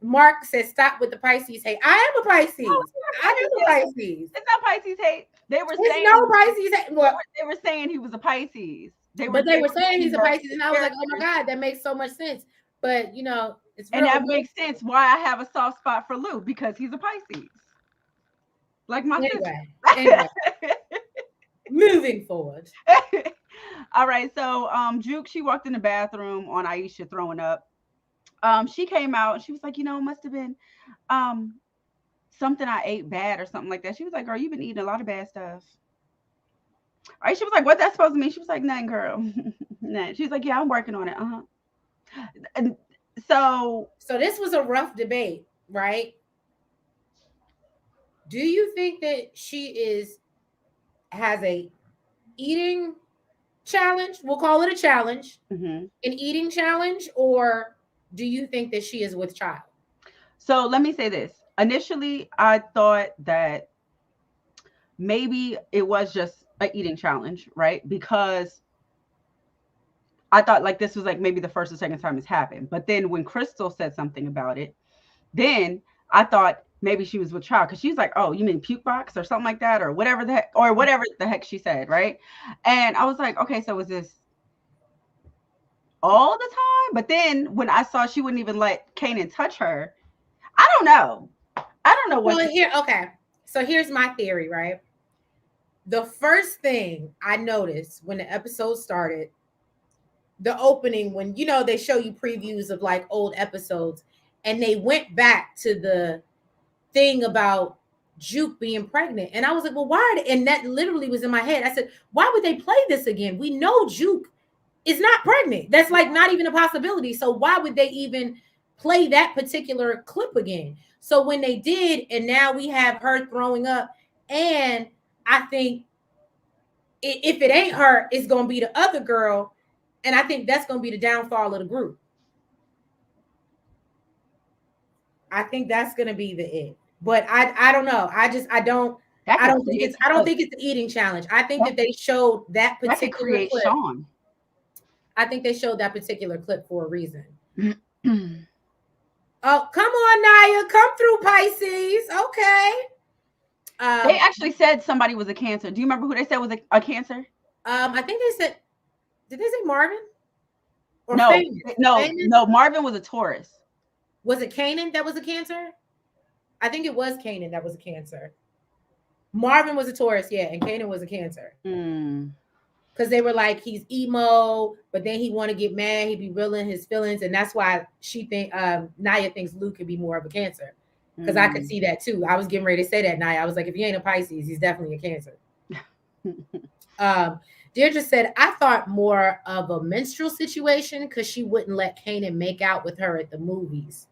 Mark says, stop with the Pisces hate. I am a Pisces. I am a Pisces. It's not Pisces hate. They were saying no Pisces hate. Well, they were saying he was a Pisces. They were saying he's a Pisces, and I was like, oh my God, that makes so much sense. But you know, and that makes sense why I have a soft spot for Lou, because he's a Pisces. Like my sister. Anyway. Moving forward. All right. So Juke, she walked in the bathroom on Aisha throwing up. She came out and she was like, it must have been something I ate bad or something like that. She was like, girl, you've been eating a lot of bad stuff. Right? She was like, what's that supposed to mean? She was like, nothing, girl. Nothing. She was like, yeah, I'm working on it. And so this was a rough debate, right? Do you think that she has a eating challenge? We'll call it a challenge, an eating challenge, or do you think that she is with child? So let me say this. Initially, I thought that maybe it was just an eating challenge, right? Because I thought like this was like maybe the first or second time it's happened. But then when Crystal said something about it, then I thought maybe she was with child, because she's like, oh, you mean puke box or something like that, or whatever the heck she said, right? And I was like, okay, so was this all the time? But then when I saw she wouldn't even let Kanan touch her, I don't know what. Well, so here's my theory, right? The first thing I noticed when the episode started, the opening, when they show you previews of like old episodes, and they went back to the thing about Juke being pregnant, and I was like, well, why? And that literally was in my head. I said, why would they play this again? We know Juke is not pregnant. That's like not even a possibility. So why would they even play that particular clip again? So when they did, and now we have her throwing up, and I think If it ain't her, it's gonna be the other girl, and I think that's gonna be the downfall of the group. I think that's gonna be the it. But I don't know. That I could don't think create. it's an eating challenge. I think That, that they showed that that could particular create clip. Sean. I think they showed that particular clip for a reason. Oh, come on, Naya. Come through, Pisces. Okay. They actually said somebody was a Cancer. Do you remember who they said was a Cancer? I think they said, did they say Marvin? Or No, Famous? Famous? no. Marvin was a Taurus. Was it Kanan that was a Cancer? I think it was Kanan that was a Cancer. Marvin was a Taurus, yeah, and Kanan was a Cancer. Because they were like, he's emo, but then he want to get mad, he'd be real in his feelings, and that's why Naya thinks Luke could be more of a Cancer. Because I could see that too. I was getting ready to say that, Naya. I was like, if he ain't a Pisces, he's definitely a Cancer. Deirdre said, I thought more of a menstrual situation because she wouldn't let Kanan make out with her at the movies.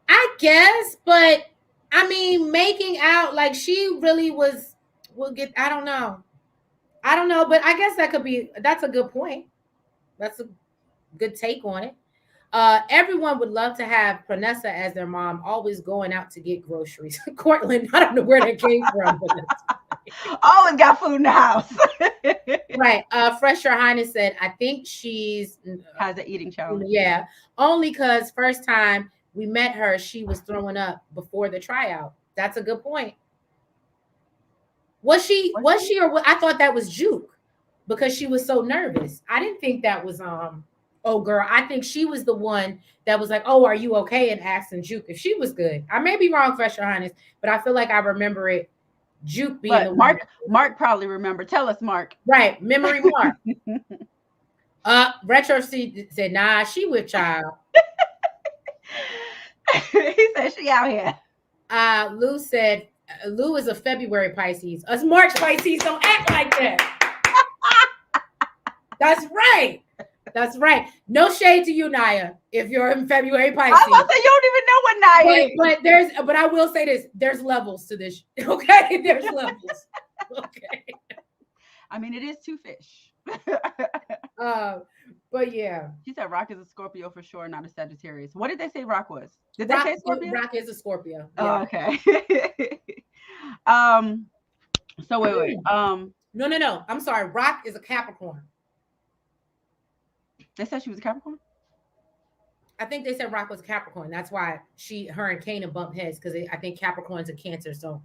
I guess, but I mean, making out like she really will get. I don't know, but I guess that's a good point. That's a good take on it. Everyone would love to have Pranessa as their mom, always going out to get groceries. Cortland, I don't know where that came from, but always got food in the house. Right. Fresh Your Highness said, I think she's has an eating challenge. Yeah, only because first time we met her, she was throwing up before the tryout. That's a good point. Was she or what? I thought that was Juke because she was so nervous. I didn't think that was oh girl. I think she was the one that was like, oh, are you okay? And asking Juke if she was good. I may be wrong, Fresh Your Highness, but I feel like I remember it. Juke being the Mark. one. Mark probably remember. Tell us, Mark. Right, memory Mark. Retro C said, nah, she with child. He said she out here. Lou said, Lou is a February Pisces. Us March Pisces don't act like that. That's right. That's right. No shade to you, Naya, if you're in February Pisces. I was gonna say, you don't even know what Naya is. But I will say this, there's levels to this. Okay. There's levels. Okay. I mean, it is two fish. But yeah. She said Rock is a Scorpio for sure, not a Sagittarius. What did they say Rock was? Did Rock, they say Scorpio? Rock is a Scorpio. Yeah. Oh, okay. So wait. No. I'm sorry. Rock is a Capricorn. They said she was a Capricorn? I think they said Rock was a Capricorn. That's why her and Kanan bumped heads, because I think Capricorn's a Cancer. So.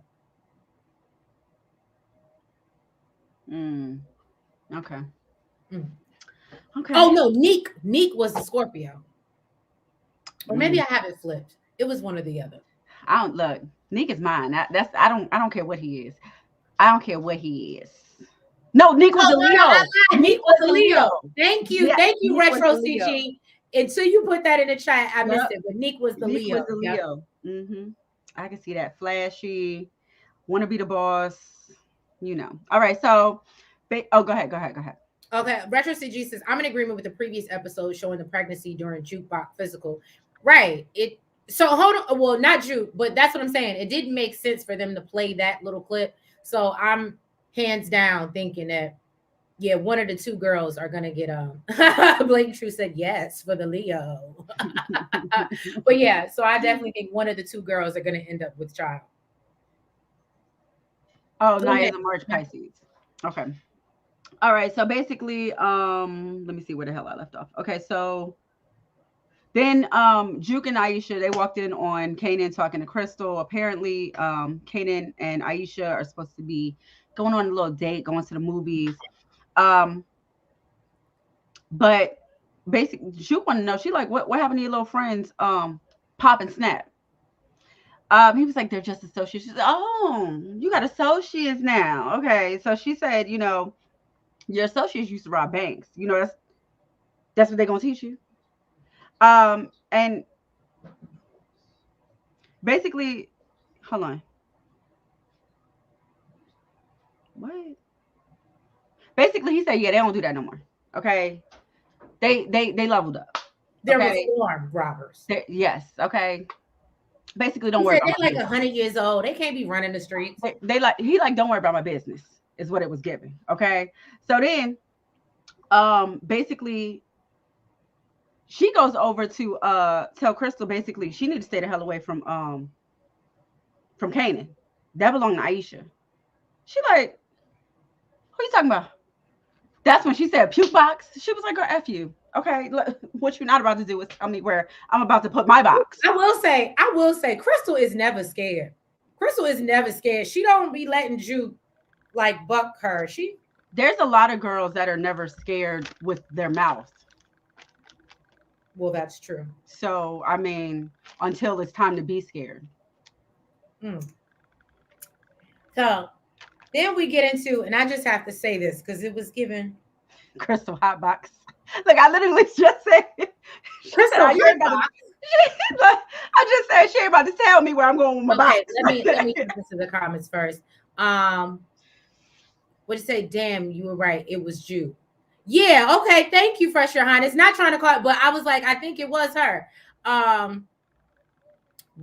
Okay. Okay. Oh no, Neek was the Scorpio. Or maybe I have it flipped. It was one or the other. I don't look. Neek is mine. I don't care what he is. I don't care what he is. No, Neek was a Leo. Neek was a Leo. Thank you. Yeah, thank you, Retro CG. Until you put that in the chat, I missed it. But Neek was the Leo. Was the Leo. Yep. I can see that. Flashy. Want to be the boss. You know. All right. So, go ahead. Okay. Retro CG says, I'm in agreement with the previous episode showing the pregnancy during Jukebox physical. Right. So hold on. Well, not Juke, but that's what I'm saying. It didn't make sense for them to play that little clip. So I'm hands down thinking that, yeah, one of the two girls are gonna get Blake True said yes for the Leo. But yeah, so I definitely think one of the two girls are gonna end up with child. Oh, Naya's a March Pisces. Okay. All right. So basically, let me see where the hell I left off. Okay, so then Juke and Aisha, they walked in on Kanan talking to Crystal. Apparently, Kanan and Aisha are supposed to be going on a little date, going to the movies. But basically, Juke want to know, she like, what happened to your little friends, Pop and Snap? He was like, they're just associates. She said, oh, you got associates now. Okay. So she said, you know, your associates used to rob banks. You know, that's what they're gonna teach you. And basically, hold on. What? Basically, he said, yeah, they don't do that no more. Okay. They leveled up. They're reformed robbers. Yes. Okay. Basically, He don't worry said about they're my like business. 100 years old. They can't be running the streets. They like he like don't worry about my business is what it was given. Okay, so then basically she goes over to tell Crystal basically she need to stay the hell away from Kanan. That belonged to Aisha. She like, who you talking about? That's when she said puke box. She was like, girl, F you. Okay, look, what you're not about to do is tell me where I'm about to put my box. I will say, Crystal is never scared. Crystal is never scared. She don't be letting Juke like buck her. She There's a lot of girls that are never scared with their mouth. well, that's true. So, I mean, until it's time to be scared. Mm. So then we get into, and I just have to say this because it was given Crystal hot box. Look, I literally just said, she said, Crystal "Are you ain't hot about to?" box. I just said she ain't about to tell me where I'm going with my Okay, box. let me get this to the comments first. What you say? Damn, you were right. It was Juke. Yeah, okay. Thank you, Fresh Your Highness. Not trying to call it, but I was like, I think it was her.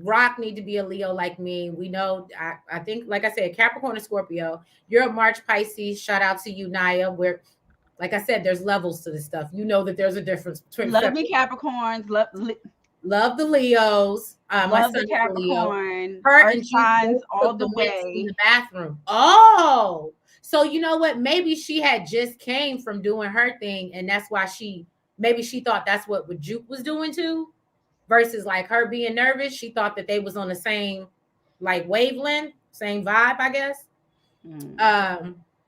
Rock need to be a Leo like me. We know, I think, like I said, Capricorn and Scorpio. You're a March Pisces. Shout out to you, Naya. Where, like I said, there's levels to this stuff. You know that there's a difference between Love me Capricorns. love the Leos. My Love son the is a Leo. Capricorn. Her Earth and Juke signs both all took the the whips in way. the bathroom. Oh, so you know what? Maybe she had just came from doing her thing, and that's why maybe she thought that's what Juke was doing too. Versus like her being nervous, she thought that they was on the same like wavelength, same vibe, I guess.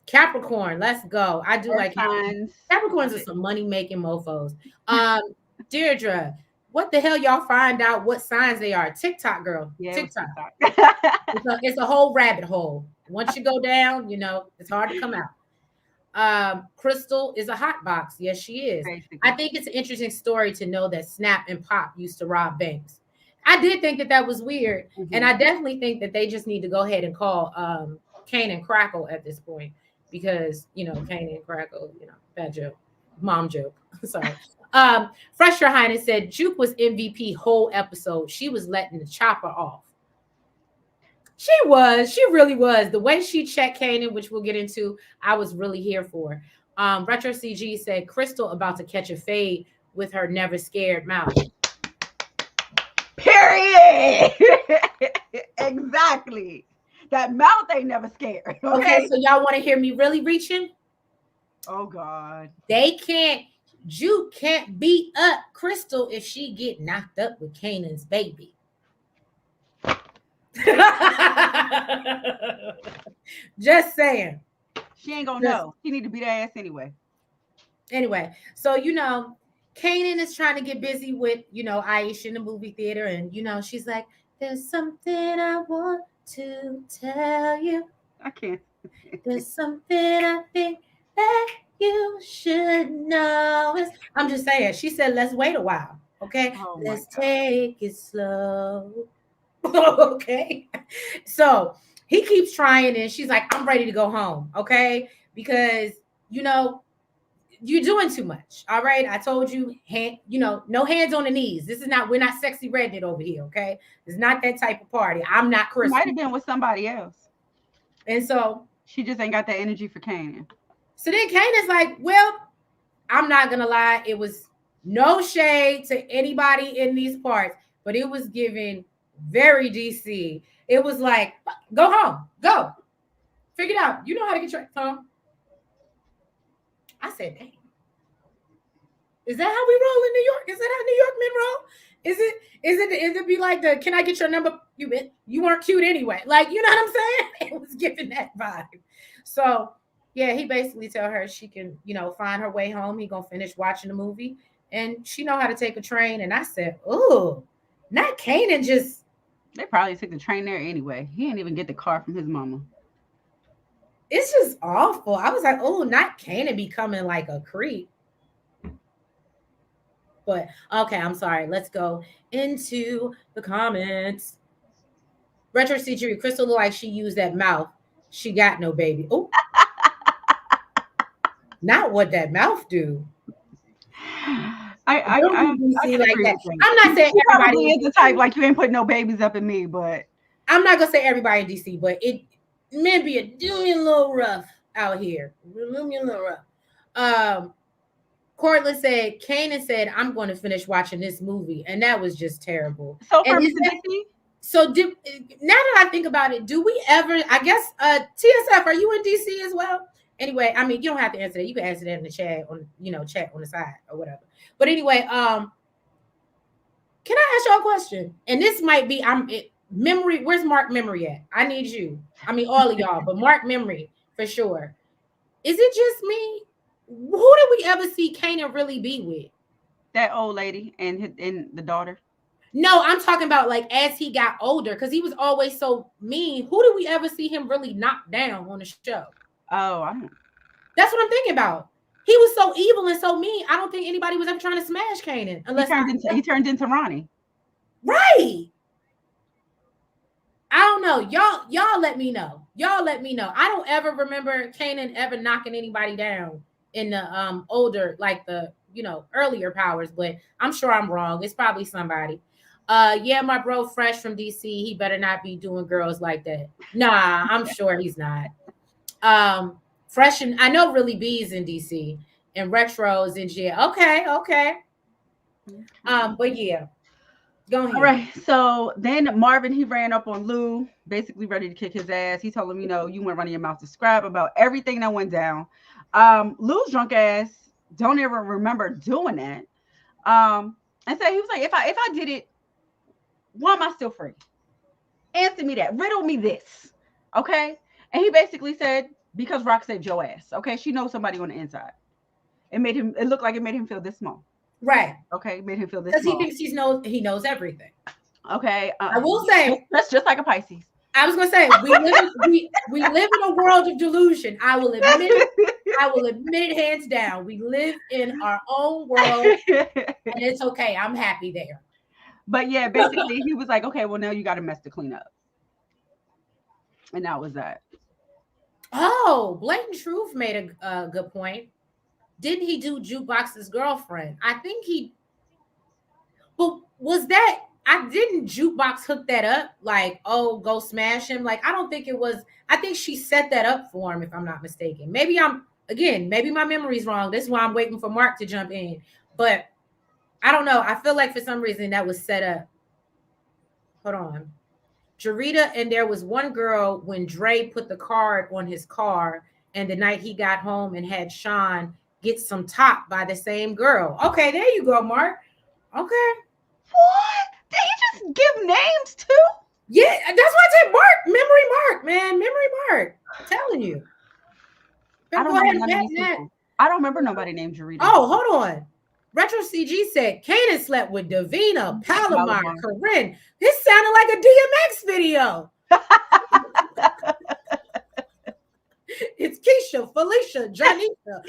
Capricorn, let's go. I do Earth like signs. Capricorns are some money making mofos. Deirdre, what the hell y'all find out what signs they are? TikTok girl, Yeah, it was TikTok. TikTok. It's a whole rabbit hole. Once you go down, you know it's hard to come out. Crystal is a hot box. Yes, she is. Basically. I think it's an interesting story to know that Snap and Pop used to rob banks. I did think that that was weird, and I definitely think that they just need to go ahead and call Kane and Crackle at this point because you know Kane and Crackle, you know, bad joke, mom joke. Sorry. Fresh Your Highness said Juke was MVP whole episode. She was letting the chopper off. She was. She really was. The way she checked Kanan, which we'll get into, I was really here for. Retro CG said Crystal about to catch a fade with her never scared mouth. Period. Exactly. That mouth ain't never scared. Okay, so y'all want to hear me really reaching? Oh God. They can't. Juke can't beat up Crystal if she get knocked up with Kanan's baby. Just saying. She ain't gonna know. She need to beat her ass anyway. Anyway, so you know, Kanan is trying to get busy with, you know, Aisha in the movie theater, and you know, she's like, "There's something I want to tell you. I can't. There's something I think that you should know." I'm just saying. She said, "Let's wait a while, okay? Oh Let's take it slow." Okay. So he keeps trying, and she's like, "I'm ready to go home, okay? Because you know you're doing too much. All right. I told you, no hands on the knees. This is not, we're not sexy redneck over here. Okay. It's not that type of party. I'm not She might Crystal." have been with somebody else. And so She just ain't got that energy for Kanan. So then Kanan's like, "Well, I'm not gonna lie, it was no shade to anybody in these parts, but it was given very DC. It was like, go home, go, figure it out. You know how to get your home." I said, "Damn, is that how we roll in New York? Is that how New York men roll? Is it be like the can I get your number? You weren't cute anyway. Like, you know what I'm saying?" It was giving that vibe. So yeah, he basically tell her she can, you know, find her way home. He gonna finish watching the movie, and she know how to take a train. And I said, "Oh, not Kanan just." They probably took the train there anyway. He didn't even get the car from his mama. It's just awful. I was like, "Oh, not Kanan becoming like a creep." But okay, I'm sorry. Let's go into the comments. Retro CG Crystal look like she used that mouth. She got no baby. Oh, not what that mouth do. Don't I do DC can like agree that. with that. I'm not saying She everybody probably in is the DC. type like you ain't putting no babies up in me, but I'm not gonna say everybody in DC, but it men be doing a little rough out here. Doing a little rough. Cortland said, Kanan said, I'm going to finish watching this movie, and that was just terrible. so And from is that DC, so? Now that I think about it, do we ever? I guess TSF, are you in DC as well? Anyway, I mean, you don't have to answer that. You can answer that in the chat chat on the side or whatever. But anyway, can I ask y'all a question? And this might be memory. Where's Mark Memory at? I need you. I mean, all of y'all, but Mark Memory for sure. Is it just me? Who did we ever see Kanan really be with? that old lady and the daughter. No, I'm talking about like as he got older, because he was always so mean. Who did we ever see him really knock down on the show? Oh, I don't. That's what I'm thinking about. He was so evil and so mean. I don't think anybody was ever trying to smash Kanan unless He turned into Ronnie. right. I don't know. Y'all let me know. Y'all let me know. I don't ever remember Kanan ever knocking anybody down in the older, like the earlier powers, but I'm sure I'm wrong. It's probably somebody. Yeah, my bro Fresh from DC, he better not be doing girls like that. Nah, I'm sure he's not. Fresh and I know really B's in DC and Retro's in jail. Okay. But yeah, go ahead. All right. So then Marvin, he ran up on Lou, basically ready to kick his ass. He told him, you went running your mouth to scrap about everything that went down. Lou's drunk ass don't even remember doing that. And so he was like, if I did it, why am I still free? Answer me that. Riddle me this. Okay. And he basically said, because Rock saved your ass. Okay. She knows somebody on the inside. It looked like it made him feel this small. Right. Okay. It made him feel this Because small. he thinks he knows everything. Okay. I will say that's just like a Pisces. I was gonna say we live in a world of delusion. I will admit it hands down. We live in our own world and it's okay. I'm happy there. But yeah, basically he was like, okay, well now you got a mess to clean up. And that was that. Oh, Blatant Truth made a good point. Didn't he do Jukebox's girlfriend? I think he. But was that? I didn't Jukebox hook that up like, oh, go smash him. Like, I don't think it was. I think she set that up for him, if I'm not mistaken. Maybe my memory's wrong. This is why I'm waiting for Mark to jump in. But I don't know. I feel like for some reason that was set up. Hold on. Jarita, and there was one girl when Dre put the card on his car, and the night he got home and had Sean get some top by the same girl. Okay, there you go, Mark. Okay. What? Did he just give names too? Yeah, that's why I said Mark. Memory Mark, man. Memory Mark. I'm telling you. I don't know none of these people. I don't remember nobody named Jarita. Oh, hold on. Retro CG said Kanan slept with Davina, Palomar, Corinne. This sounded like a DMX video. It's Keisha, Felicia, Janita.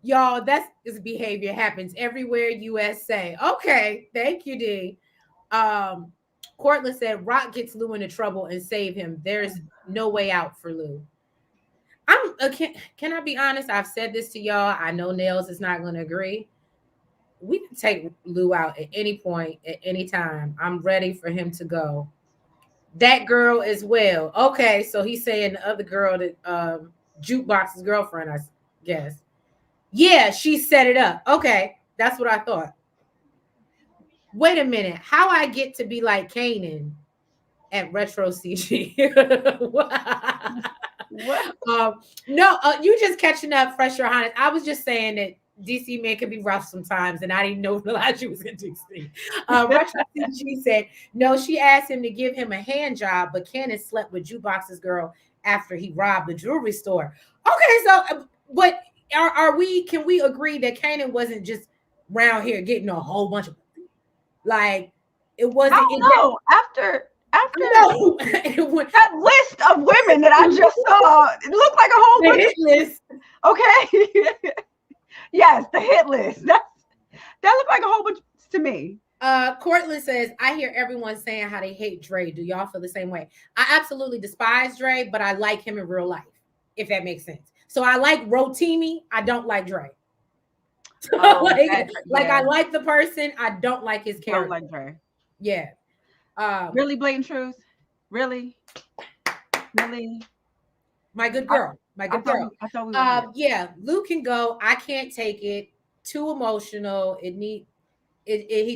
Y'all, this behavior happens everywhere, USA. Okay, thank you, D. Cortland said Rock gets Lou into trouble and save him. There's no way out for Lou. Can I be honest? I've said this to y'all. I know Nellz is not going to agree. We can take Lou out at any point, at any time. I'm ready for him to go. That girl as well. Okay, so he's saying the other girl that Jukebox's girlfriend, I guess. Yeah, she set it up. Okay, that's what I thought. Wait a minute. How I get to be like Kanan at Retro CG? What? No, you just catching up, Fresh Your Highness. I was just saying that DC man can be rough sometimes, and I didn't realize you was in DC. Retro CG said, no, she asked him to give him a hand job, but Kanan slept with Jukebox's girl after he robbed the jewelry store. Okay, so, but can we agree that Kanan wasn't just around here getting a whole bunch of, like, it wasn't. No, after that list of women that I just saw, it looked like a whole bunch hit list. Okay. Yes, the hit list. That looked like a whole bunch to me. Cortland says, I hear everyone saying how they hate Dre. Do y'all feel the same way? I absolutely despise Dre, but I like him in real life, if that makes sense. So I like Rotimi. I don't like Dre. Oh, Like I yeah. like the person. I don't like his Don't character. like Dre. Yeah. Really blatant truth? Really? Really? My good I, girl. My good girl. I thought we were here. Yeah, Luke can go. I can't take it. Too emotional. He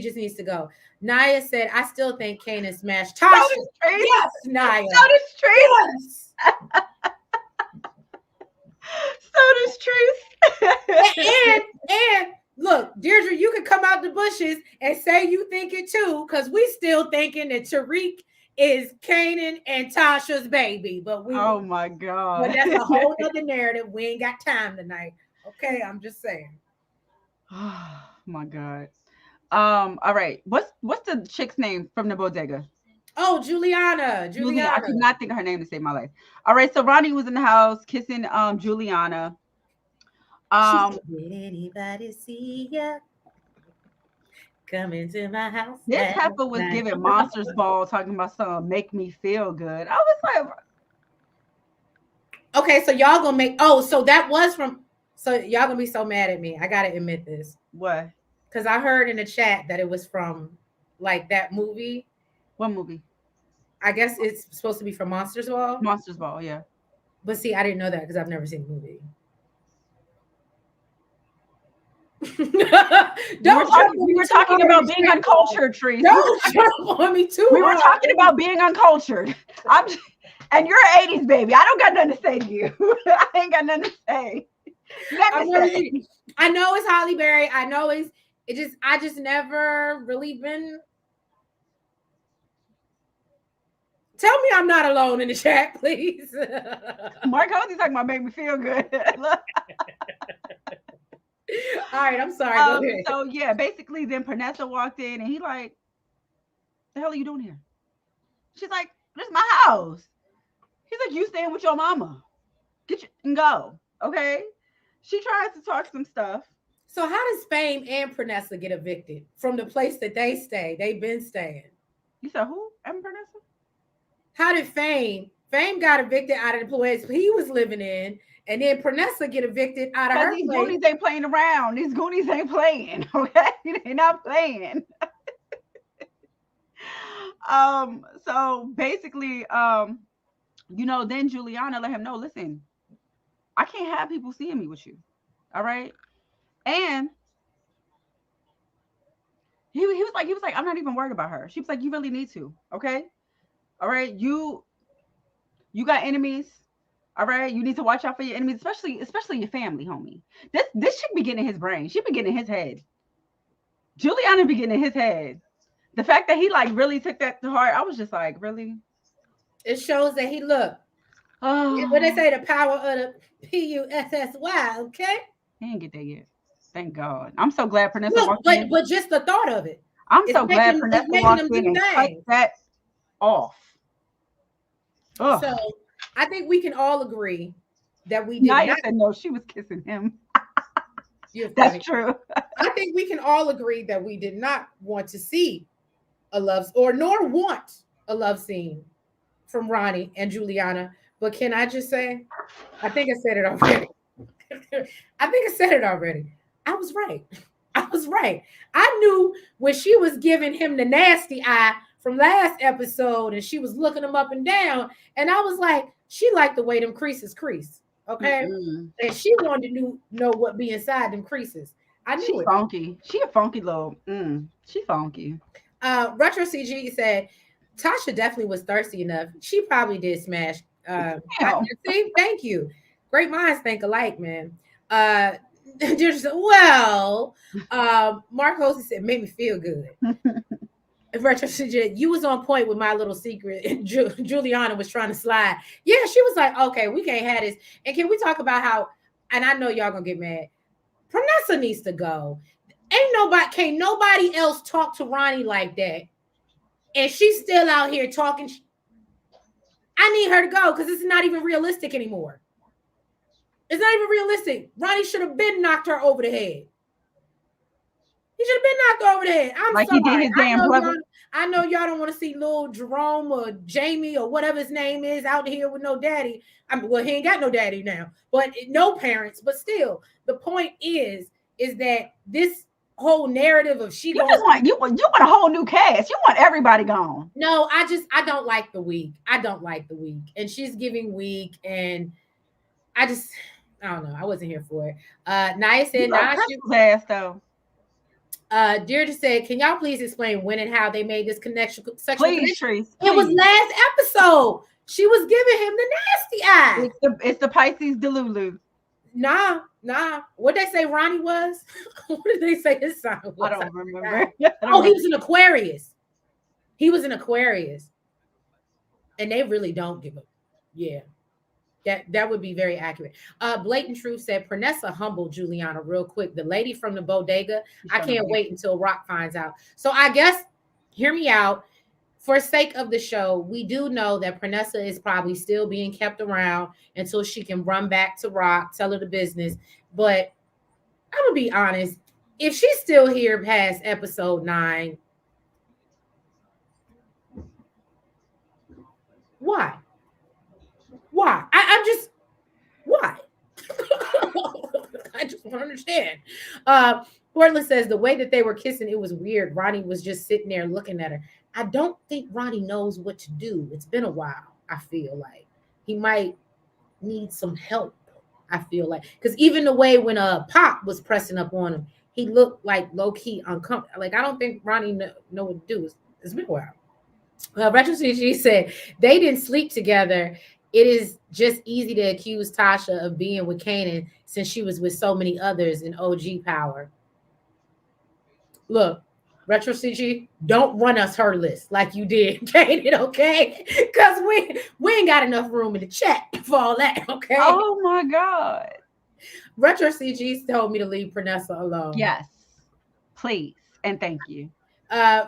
just needs to go. Naya said, I still think Kanan smashed So Tasha. does Trace. Yes, Naya. So does Trace. Yes. So does Trace. And look, Deirdre, you can come out the bushes and say you think it too, because we still thinking that Tariq is Kanan and Tasha's baby. Oh my God. But that's a whole other narrative. We ain't got time tonight. Okay, I'm just saying. Oh my God. All right. What's the chick's name from the bodega? Oh, Juliana. I could not think of her name to save my life. All right, so Ronnie was in the house kissing Juliana. She said, did anybody see ya? Come into my house. This heifer was giving Monsters Ball, talking about something make me feel good. I was like, okay, so y'all gonna make so that was from so y'all gonna be so mad at me. I gotta admit this. What? Because I heard in the chat that it was from like that movie. What movie? I guess it's supposed to be from Monsters Ball. Monsters Ball, yeah. But see, I didn't know that because I've never seen the movie. We were talking about being uncultured, Trees. Don't jump on me too We were hard. talking about being uncultured. And you're an 80s baby. I don't got nothing to say to you. I ain't got nothing to say. I know it's Holly Berry. I know I just never really been. Tell me I'm not alone in the chat, please. Mark Hosey's talking about make me feel good. All right, I'm sorry. Go ahead. So yeah, basically then Pernessa walked in and he like, the hell are you doing here? She's like, this is my house. He's like, you staying with your mama. Get you and go. Okay. She tries to talk some stuff. So how does Fame and Pernessa get evicted from the place that they stay? They've been staying. You said who? And Pernessa? How did Fame got evicted out of the place he was living in, and then Pernessa get evicted out of her these place? Goonies ain't playing around. These Goonies ain't playing. Okay, they're not playing. So basically, then Juliana let him know, listen, I can't have people seeing me with you. All right. And he was like, I'm not even worried about her. She was like, you really need to. Okay. All right. You got enemies. All right. You need to watch out for your enemies, especially your family, homie. This should be getting in his brain. She be getting in his head. Juliana be getting in his head. The fact that he like really took that to heart, I was just like, really? It shows that he looked. What they say, the power of the PUSSY, okay? He didn't get that yet. Thank God. I'm so glad Pernessa walked in. But just the thought of it. I'm so glad Pernessa walked in and cut that off. Ugh. So I think we can all agree that we did Naya said no, she was kissing him. That's true. I think we can all agree that we did not want to see nor want a love scene from Ronnie and Juliana. But can I just say, I think I said it already. I was right. I knew when she was giving him the nasty eye from last episode and she was looking him up and down. And I was like, she liked the way them creases crease. Okay. Mm-hmm. And she wanted to know what be inside them creases. I knew She's funky. She a funky little. She funky. Retro CG said Tasha definitely was thirsty enough. She probably did smash. See, thank you. Great minds think alike, man. Just Mark Hosey said, made me feel good. Retro CG, you was on point with my little secret. And Juliana was trying to slide. Yeah, she was like, okay, we can't have this. And can we talk about how? And I know y'all gonna get mad. Pernessa needs to go. Can't nobody else talk to Ronnie like that. And she's still out here talking. I need her to go because it's not even realistic anymore. It's not even realistic. Ronnie should have been knocked her over the head. He should have been knocked over there. I'm like sorry. he did his damn brother. I know y'all don't want to see little Jerome or Jamie or whatever his name is out here with no daddy. I mean, well, he ain't got no daddy now, but no parents. But still, the point is that this whole narrative of you want a whole new cast. You want everybody gone. No, I don't like the week. I don't like the week, and she's giving week, and I don't know. I wasn't here for it. Naya said, "Nah, ass though." Deirdre said, "Can y'all please explain when and how they made this connection?" Please, Trees. It was last episode. She was giving him the nasty eye. It's the Pisces Delulu. Nah. What they say Ronnie was? What did they say his sign was? I don't remember. He was an Aquarius. He was an Aquarius. And they really don't give a yeah. That would be very accurate. Blatant Truth said Pernessa humbled Juliana real quick. The lady from the bodega. I can't wait until Rock finds out. So I guess, hear me out. For sake of the show, we do know that Pernessa is probably still being kept around until she can run back to Rock, tell her the business. But I'm gonna be honest, if she's still here past episode 9, why? Why? I'm just why? I just want to understand. Portland says the way that they were kissing, it was weird. Ronnie was just sitting there looking at her. I don't think Ronnie knows what to do. It's been a while. I feel like he might need some help. I feel like because even the way when Pop was pressing up on him, he looked like low key uncomfortable. Like I don't think Ronnie know what to do. It's been a while. Retro CG said they didn't sleep together. It is just easy to accuse Tasha of being with Kanan since she was with so many others in OG power. Look, Retro CG, don't run us her list like you did, Kanan, okay? Because we ain't got enough room in the chat for all that, okay? Oh my God. Retro CG told me to leave Pernessa alone. Yes, please and thank you.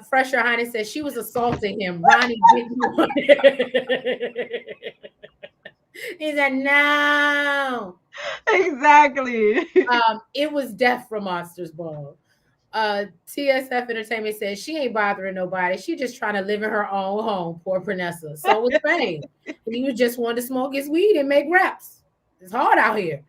Fresher Highness says she was assaulting him. Ronnie didn't want it. He said, no. Exactly. It was death from Monsters Ball. TSF Entertainment says she ain't bothering nobody. She just trying to live in her own home. Poor Pernessa. So was Fame. He was just wanting to smoke his weed and make raps. It's hard out here.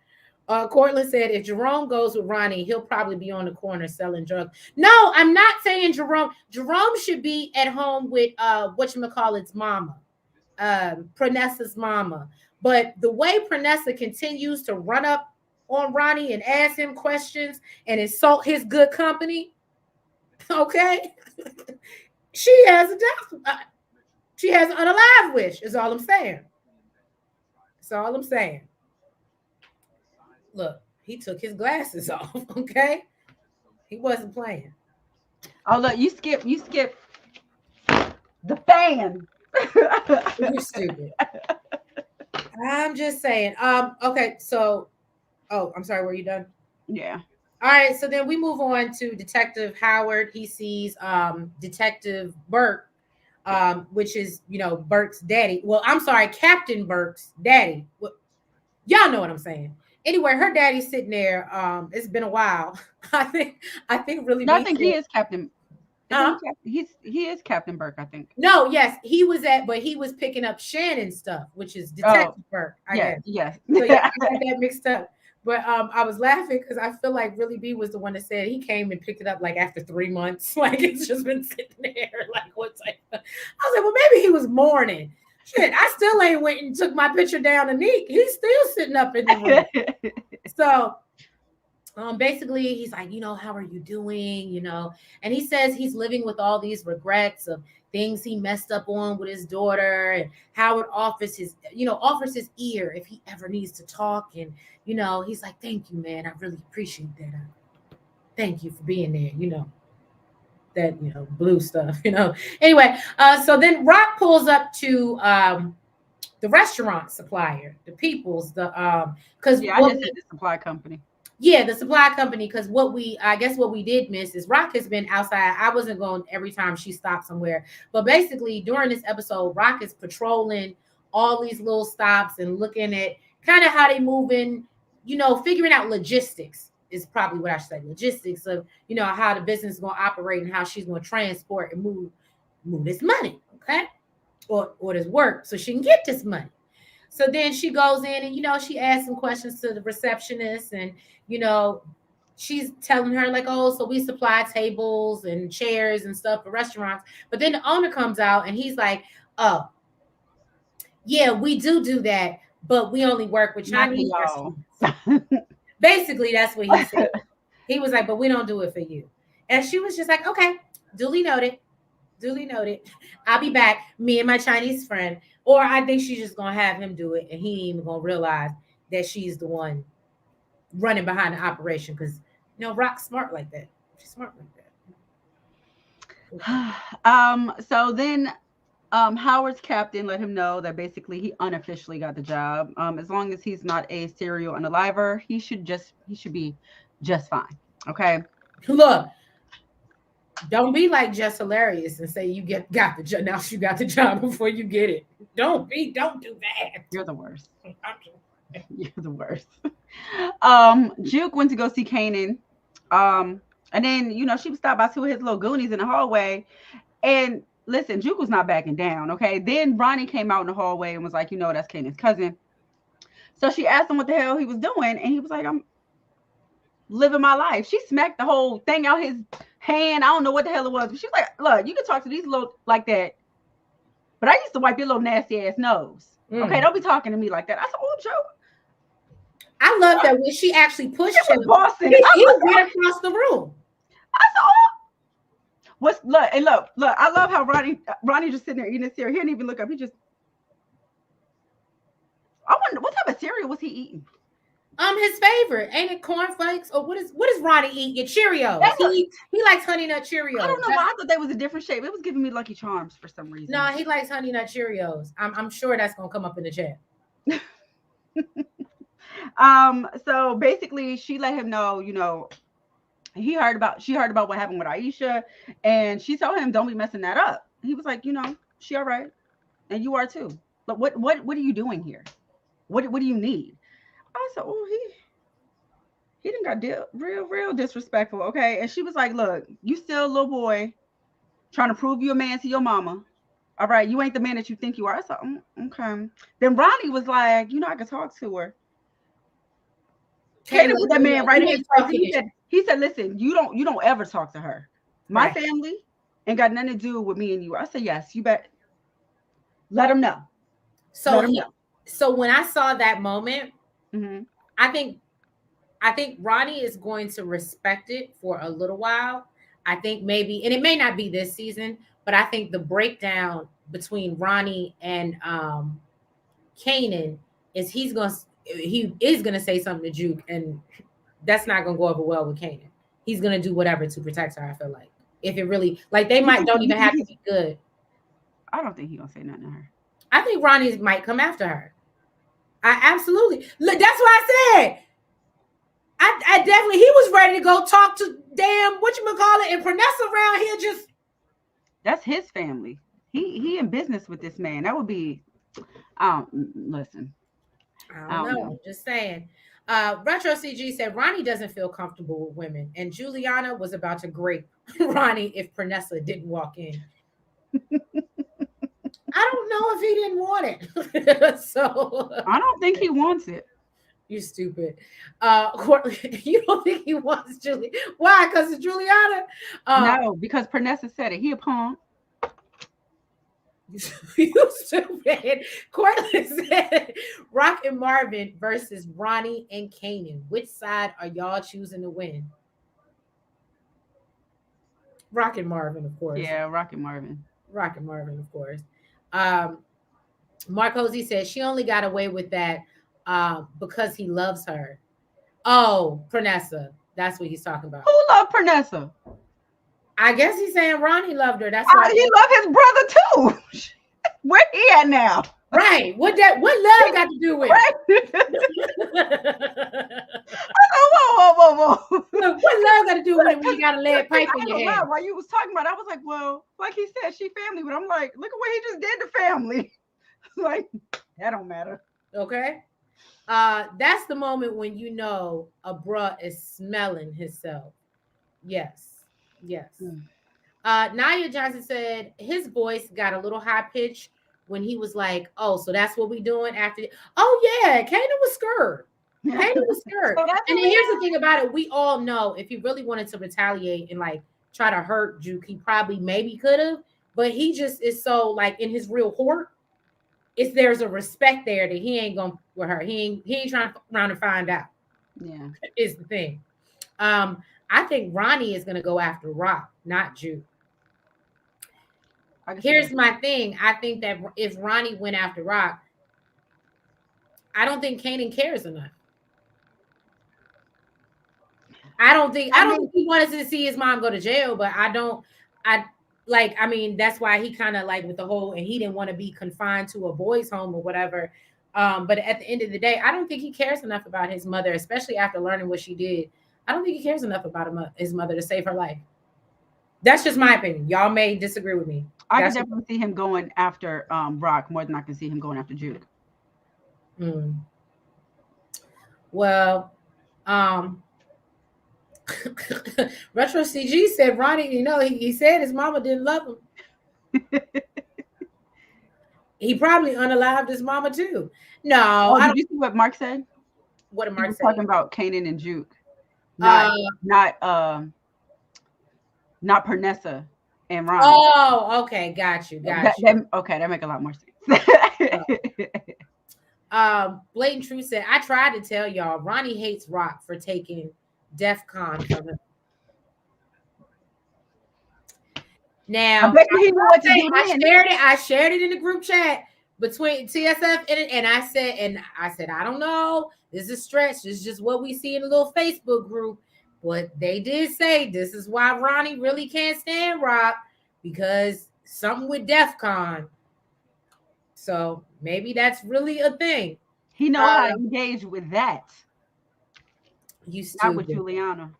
Cortland said if Jerome goes with Ronnie, he'll probably be on the corner selling drugs. No, I'm not saying Jerome. Jerome should be at home with whatchamacallit's mama, Pernessa's mama. But the way Pernessa continues to run up on Ronnie and ask him questions and insult his good company, okay, she has a death. She has an unalive wish. Is all I'm saying. That's all I'm saying. Look, he took his glasses off. Okay, he wasn't playing. Oh look, you skip the fan. You're stupid. I'm just saying. Okay, so I'm sorry, were you done? Yeah. All right, so then we move on to Detective Howard. He sees Detective Burke, which is Burke's daddy. Well, I'm sorry, Captain Burke's daddy. Y'all know what I'm saying. Anyway, her daddy's sitting there. It's been a while. I think really. No, I think he is Captain. He is Captain Burke, I think. No, yes, he was picking up Shannon stuff, which is Detective Burke. Yes. So yeah, I got that mixed up. But I was laughing because I feel like Really B was the one that said he came and picked it up like after 3 months. Like it's just been sitting there. Like what's like? I was like, well, maybe he was mourning. Shit, I still ain't went and took my picture down to Neek. He's still sitting up in the room. So basically he's like, how are you doing? And he says he's living with all these regrets of things he messed up on with his daughter, and Howard offers his ear if he ever needs to talk. And, he's like, thank you, man. I really appreciate that. Thank you for being there, that, blue stuff, Anyway, so then Rock pulls up to the restaurant supplier, the People's, because I just said the supply company. Yeah, the supply company, because what we did miss is Rock has been outside. I wasn't going every time she stopped somewhere, but basically during this episode, Rock is patrolling all these little stops and looking at kind of how they moving, figuring out logistics is probably what I should say, logistics of, how the business is going to operate and how she's going to transport and move this money, okay? Or this work so she can get this money. So then she goes in and, she asks some questions to the receptionist and, she's telling her like, oh, so we supply tables and chairs and stuff for restaurants. But then the owner comes out and he's like, oh, yeah, we do that, but we only work with Chinese restaurants. Basically, that's what he said. He was like, but we don't do it for you. And she was just like, okay, duly noted. I'll be back, me and my Chinese friend. Or I think she's just going to have him do it, and he ain't even going to realize that she's the one running behind the operation because, Rock's smart like that. She's smart like that. So then Howard's captain let him know that basically he unofficially got the job. As long as he's not a serial unaliver, he should be just fine. Okay. Look, don't be like just hilarious and say you got the job. Now you got the job before you get it. Don't do that. You're the worst. You're the worst. Juke went to go see Kanan. And then, she was stopped by two of his little goonies in the hallway. And listen, Juke was not backing down. Okay. Then Ronnie came out in the hallway and was like, that's Kanan's cousin. So she asked him what the hell he was doing. And he was like, I'm living my life. She smacked the whole thing out his hand. I don't know what the hell it was. But she was like, look, you can talk to these little like that. But I used to wipe your little nasty ass nose. Okay, don't be talking to me like that. I said, oh, Joe. I love that when she actually pushed him. He went across the room. I said, oh. Look, I love how Ronnie just sitting there eating his cereal. He didn't even look up. He just, I wonder what type of cereal was he eating? His favorite. Ain't it cornflakes? Or what is Ronnie eat? Your Cheerios. He likes Honey Nut Cheerios. I don't know why I thought they was a different shape. It was giving me Lucky Charms for some reason. No, he likes Honey Nut Cheerios. I'm sure that's gonna come up in the chat. So basically she let him know, she heard about what happened with Aisha, and she told him, don't be messing that up. He was like, she all right. And you are too. But what are you doing here? What do you need? I said, oh, he didn't got real disrespectful. Okay. And she was like, look, you still a little boy trying to prove you a man to your mama. All right. You ain't the man that you think you are. I said, okay. Then Ronnie was like, I could talk to her. Kanan was that man right here. He said, listen, you don't ever talk to her. My family ain't got nothing to do with me and you. I said, yes, you bet. Let him know. So when I saw that moment, mm-hmm. I think Ronnie is going to respect it for a little while. I think maybe, and it may not be this season, but I think the breakdown between Ronnie and Kanan is he is gonna say something to Juke, and that's not gonna go over well with Kanan. He's gonna do whatever to protect her. I feel like if it really they don't even have to be good. I don't think he's gonna say nothing to her. I think Ronnie might come after her. I absolutely look. That's what I said. I definitely he was ready to go talk to damn whatchamacallit and Pranessa around here. Just that's his family. He in business with this man. That would be. Listen. I don't know. Just saying. Retro CG said Ronnie doesn't feel comfortable with women, and Juliana was about to grape Ronnie if Pranessa didn't walk in. I don't know if he didn't want it. So I don't think he wants it. You're stupid. You don't think he wants Julie? Why? Because it's Juliana? No, because Pranessa said it. He a punk. You stupid. Cortland said Rock and Marvin versus Ronnie and Kanan. Which side are y'all choosing to win? Rock and Marvin, of course. Yeah, Rock and Marvin. Rock and Marvin, of course. Mark Hosey said she only got away with that because he loves her. Oh, Pranessa. That's what he's talking about. Who loved Pranessa? I guess he's saying Ronnie loved her. That's why he loved his brother too. Where he at now? Right. What love got to do with it? Whoa. Look, what love got to do with it when you got a lead pipe in your head? While you was talking about it, I was like, well, like he said, she family, but I'm like, look at what he just did to family. Like, that don't matter. Okay. That's the moment when you know a bruh is smelling himself. Yes. Yes. Mm. Nia Johnson said his voice got a little high pitched when he was like, "Oh, so that's what we doing after?" Oh yeah, Kanan was scared. Kanan was scared. So that's And what then we here's the thing about it: we all know if he really wanted to retaliate and like try to hurt Juke, he probably maybe could have, but he just is so like in his real heart. It's there's a respect there that he ain't going with her. He ain't trying to around to find out. Yeah. Is the thing. I think Ronnie is gonna go after Rock, not Juke. I can see that. Here's my thing. I think that if Ronnie went after Rock, I don't think Kanan cares enough. I don't think he wanted to see his mom go to jail, but I like I mean that's why he kind of like with the whole and he didn't want to be confined to a boys home or whatever. But at the end of the day, I don't think he cares enough about his mother, especially after learning what she did. I don't think he cares enough about his mother to save her life. That's just my opinion. Y'all may disagree with me. I can That's definitely see him going after Rock more than I can see him going after Juke. Well, um, Retro CG said Ronnie, he said his mama didn't love him. He probably unalived his mama too. No, Oh, did you see what Mark said? What did He Mark was say? talking about Kanan and Juke, Uh, not not Pernessa and Ronnie. oh, okay, got you. Okay, that make a lot more sense. Blatant Truth said, I tried to tell y'all, Ronnie hates Rock for taking DEF CON from him. I Now, bet you he knew what to do then. I shared it in the group chat between TSF and I said, I don't know. This is a stretch. This is just what we see in the little Facebook group. But they did say this is why Ronnie really can't stand Rock because something with DEF CON. So maybe that's really a thing. He know how to engage with that. You Not with stupid. Juliana.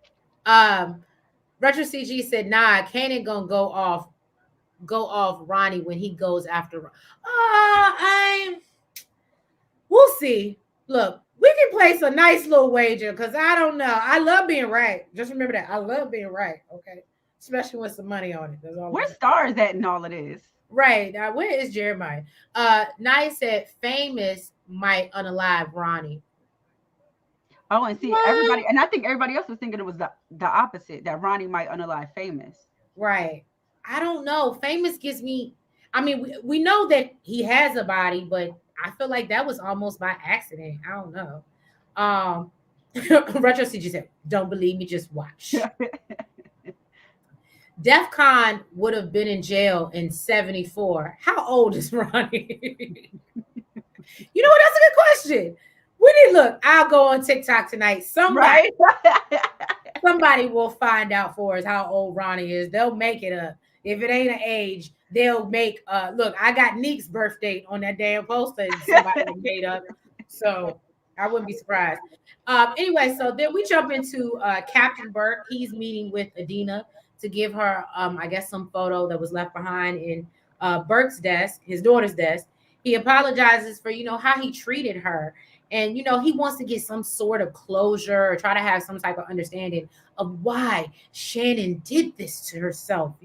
Retro CG said, nah, Kanan gonna go off Ronnie when he goes after. We'll see. Look, we can place a nice little wager because I don't know. I love being right. Just remember that. I love being right. Okay. Especially with some money on it. That's all. Where's Stars at in all of this? Right. Where is Jeremiah? Nia said Famous might unalive Ronnie. Oh, and see everybody, and I think everybody else was thinking it was the opposite, that Ronnie might unalive Famous. Right. I don't know. Famous gives me. I mean, we know that he has a body, but I feel like that was almost by accident. I don't know. Retro CG said, "Don't believe me, just watch." DEF CON would have been in jail in 74. How old is Ronnie? You know what? That's a good question. We did look. I'll go on TikTok tonight. Somebody will find out for us how old Ronnie is. They'll make it up. If it ain't an age, they'll make look, I got Neek's birthday on that damn poster and somebody made up. So I wouldn't be surprised. Anyway, so then we jump into Captain Burke. He's meeting with Adina to give her I guess some photo that was left behind in Burke's desk, his daughter's desk. He apologizes for how he treated her. And he wants to get some sort of closure or try to have some type of understanding of why Shannon did this to herself,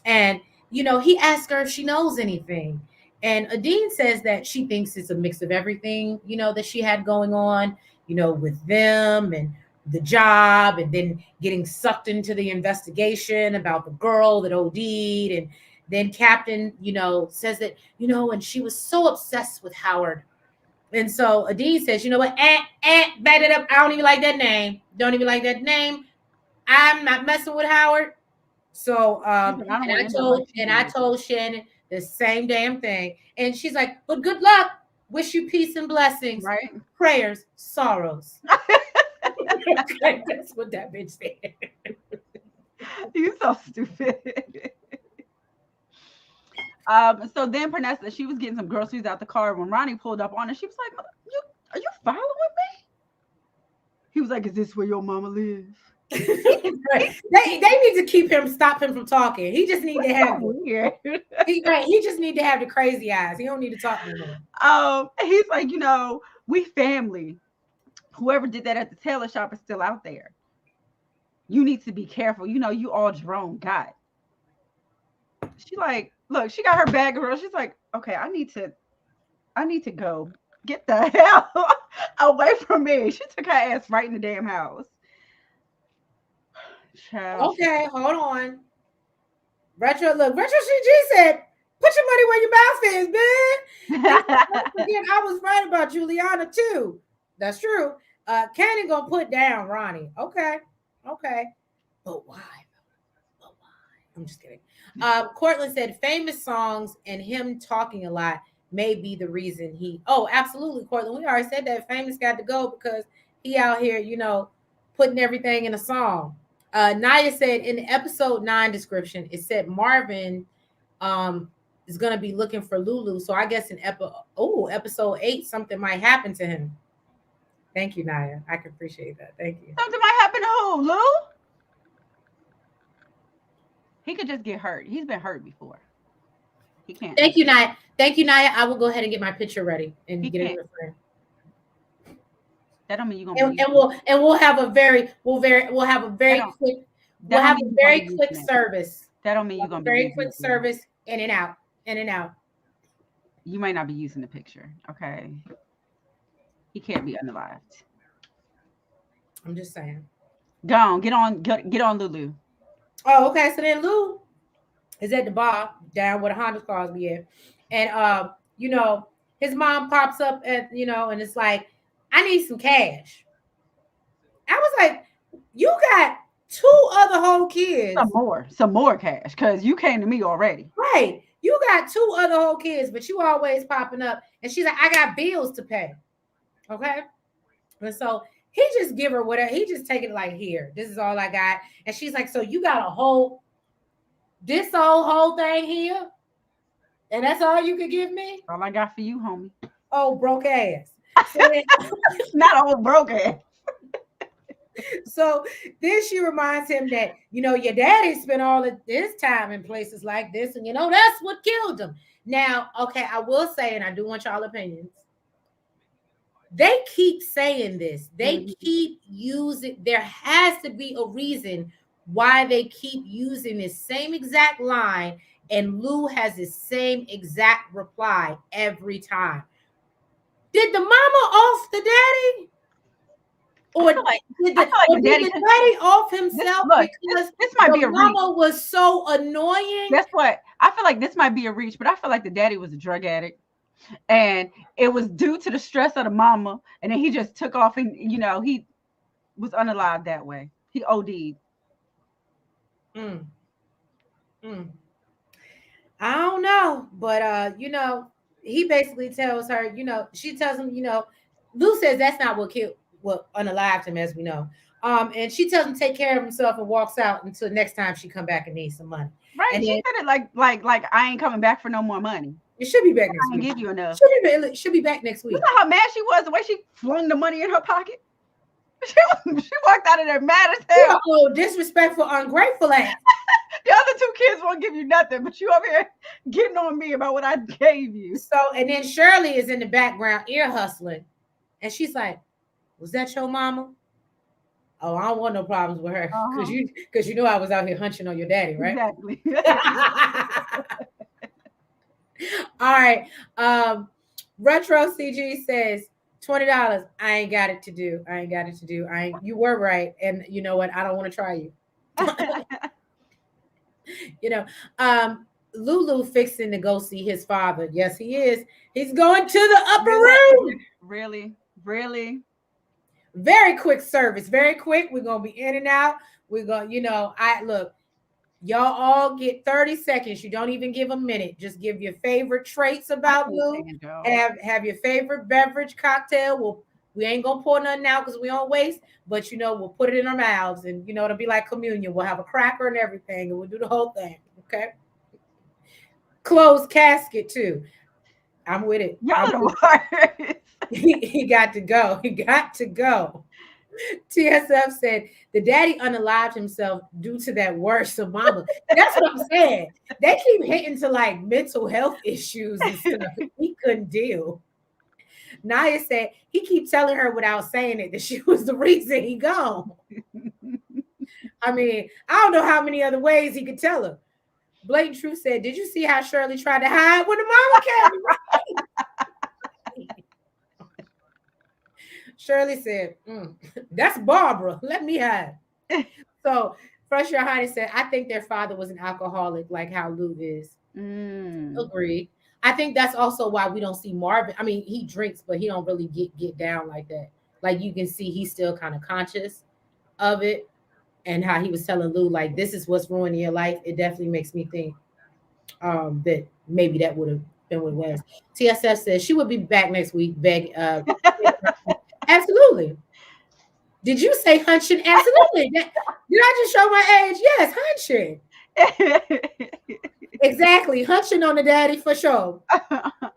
And he asked her if she knows anything. And Adine says that she thinks it's a mix of everything, that she had going on, with them and the job, and then getting sucked into the investigation about the girl that OD'd. And then Captain, says that, and she was so obsessed with Howard. And so Adine says, you know what? Back it up. I don't even like that name. Don't even like that name. I'm not messing with Howard. So I told Shannon the same damn thing. And she's like, but good luck. Wish you peace and blessings. Right? Prayers, sorrows. That's what that bitch said. You so stupid. So then Pernessa, she was getting some groceries out the car when Ronnie pulled up on her. She was like, are you following me? He was like, is this where your mama lives? Right. They need to stop him from talking. He just need to have he just need to have the crazy eyes. He don't need to talk anymore. He's like, We family. Whoever did that at the tailor shop is still out there. You need to be careful. You know, you all Jerome got. She like, look, she got her bag of her. She's like, okay, I need to go. Get the hell away from me. She took her ass right in the damn house. Child. Okay, hold on. Retro CG said, put your money where your mouth is, man. Again, I was right about Juliana too. That's true. Kanan gonna put down Ronnie. Okay. But why? I'm just kidding. Cortland said famous songs and him talking a lot may be the reason he. Oh, absolutely, Cortland. We already said that famous got to go because he out here, putting everything in a song. Naya said in the episode 9 description, it said Marvin is gonna be looking for Lulu. So I guess in episode 8, something might happen to him. Thank you, Naya. I can appreciate that. Thank you. Something might happen to who, Lou? He could just get hurt. He's been hurt before. He can't. Thank you, Naya. I will go ahead and get my picture ready and get it in the frame. That don't mean you're gonna. We'll have a very quick service. That don't mean you're gonna very quick service in and out. You might not be using the picture. Okay. He can't be unalived. I'm just saying. Go on, get on Lulu. Oh, okay. So then Lou is at the bar down where the Honda cars be at. And his mom pops up and it's like, I need some cash. I was like, you got 2 other whole kids. Some more cash, because you came to me already. Right. You got 2 other whole kids, but you always popping up. And she's like, I got bills to pay. Okay. And so he just give her whatever. He just take it like, here, this is all I got. And she's like, so you got this whole thing here? And that's all you could give me? All I got for you, homie. Oh, broke ass. So not old broke ass. So then she reminds him that, your daddy spent all of this time in places like this. And, that's what killed him. Now, okay, I will say, and I do want y'all opinions. They keep saying this. They keep using, there has to be a reason why they keep using this same exact line. And Lou has the same exact reply every time. Did the mama off the daddy? Or did the daddy off himself? Because this might be a reach. Mama was so annoying. Guess what? I feel like this might be a reach, but I feel like the daddy was a drug addict. And it was due to the stress of the mama. And then he just took off and, he was unalived that way. He OD'd. I don't know. But, he basically tells her, she tells him, Lou says that's not what unalived him, as we know. And she tells him to take care of himself and walks out until next time she come back and needs some money. Right. And she said it like I ain't coming back for no more money. It should be back next week. I give you enough. Should be back next week. You know how mad she was the way she flung the money in her pocket? She walked out of there mad as hell. Oh, disrespectful, ungrateful ass. The other 2 kids won't give you nothing, but you over here getting on me about what I gave you. So, and then Shirley is in the background ear hustling. And she's like, was that your mama? Oh, I don't want no problems with her. Because you know I was out here hunching on your daddy, right? Exactly. All right. Retro CG says $20. I ain't got it to do. You were right. And you know what? I don't want to try you. Lulu fixing to go see his father. Yes, he is. He's going to the upper room. Really? Very quick service. Very quick. We're going to be in and out. We're going, look, y'all all get 30 seconds. You don't even give a minute. Just give your favorite traits about Lou. Have your favorite beverage cocktail. We ain't going to pour nothing out because we don't waste, but, we'll put it in our mouths and, it'll be like communion. We'll have a cracker and everything and we'll do the whole thing. Okay. Closed casket too. I'm with it. He got to go. TSF said the daddy unalived himself due to that worse of mama. That's what I'm saying. They keep hitting to like mental health issues and stuff. He couldn't deal. Naya said he keep telling her without saying it that she was the reason he gone. I mean, I don't know how many other ways he could tell her. Blatant Truth said, "Did you see how Shirley tried to hide when the mama came?" Shirley said, "That's Barbara. Let me hide." So, Fresh Your Highness said, "I think their father was an alcoholic, like how Lou is." Agreed. I think that's also why we don't see Marvin. I mean, he drinks, but he don't really get down like that. Like you can see, he's still kind of conscious of it, and how he was telling Lou, like, "This is what's ruining your life." It definitely makes me think that maybe that would have been what it was. TSF says she would be back next week. Absolutely. Did you say hunching? Absolutely. Did I just show my age? Yes, hunching. Exactly. Hunching on the daddy for sure.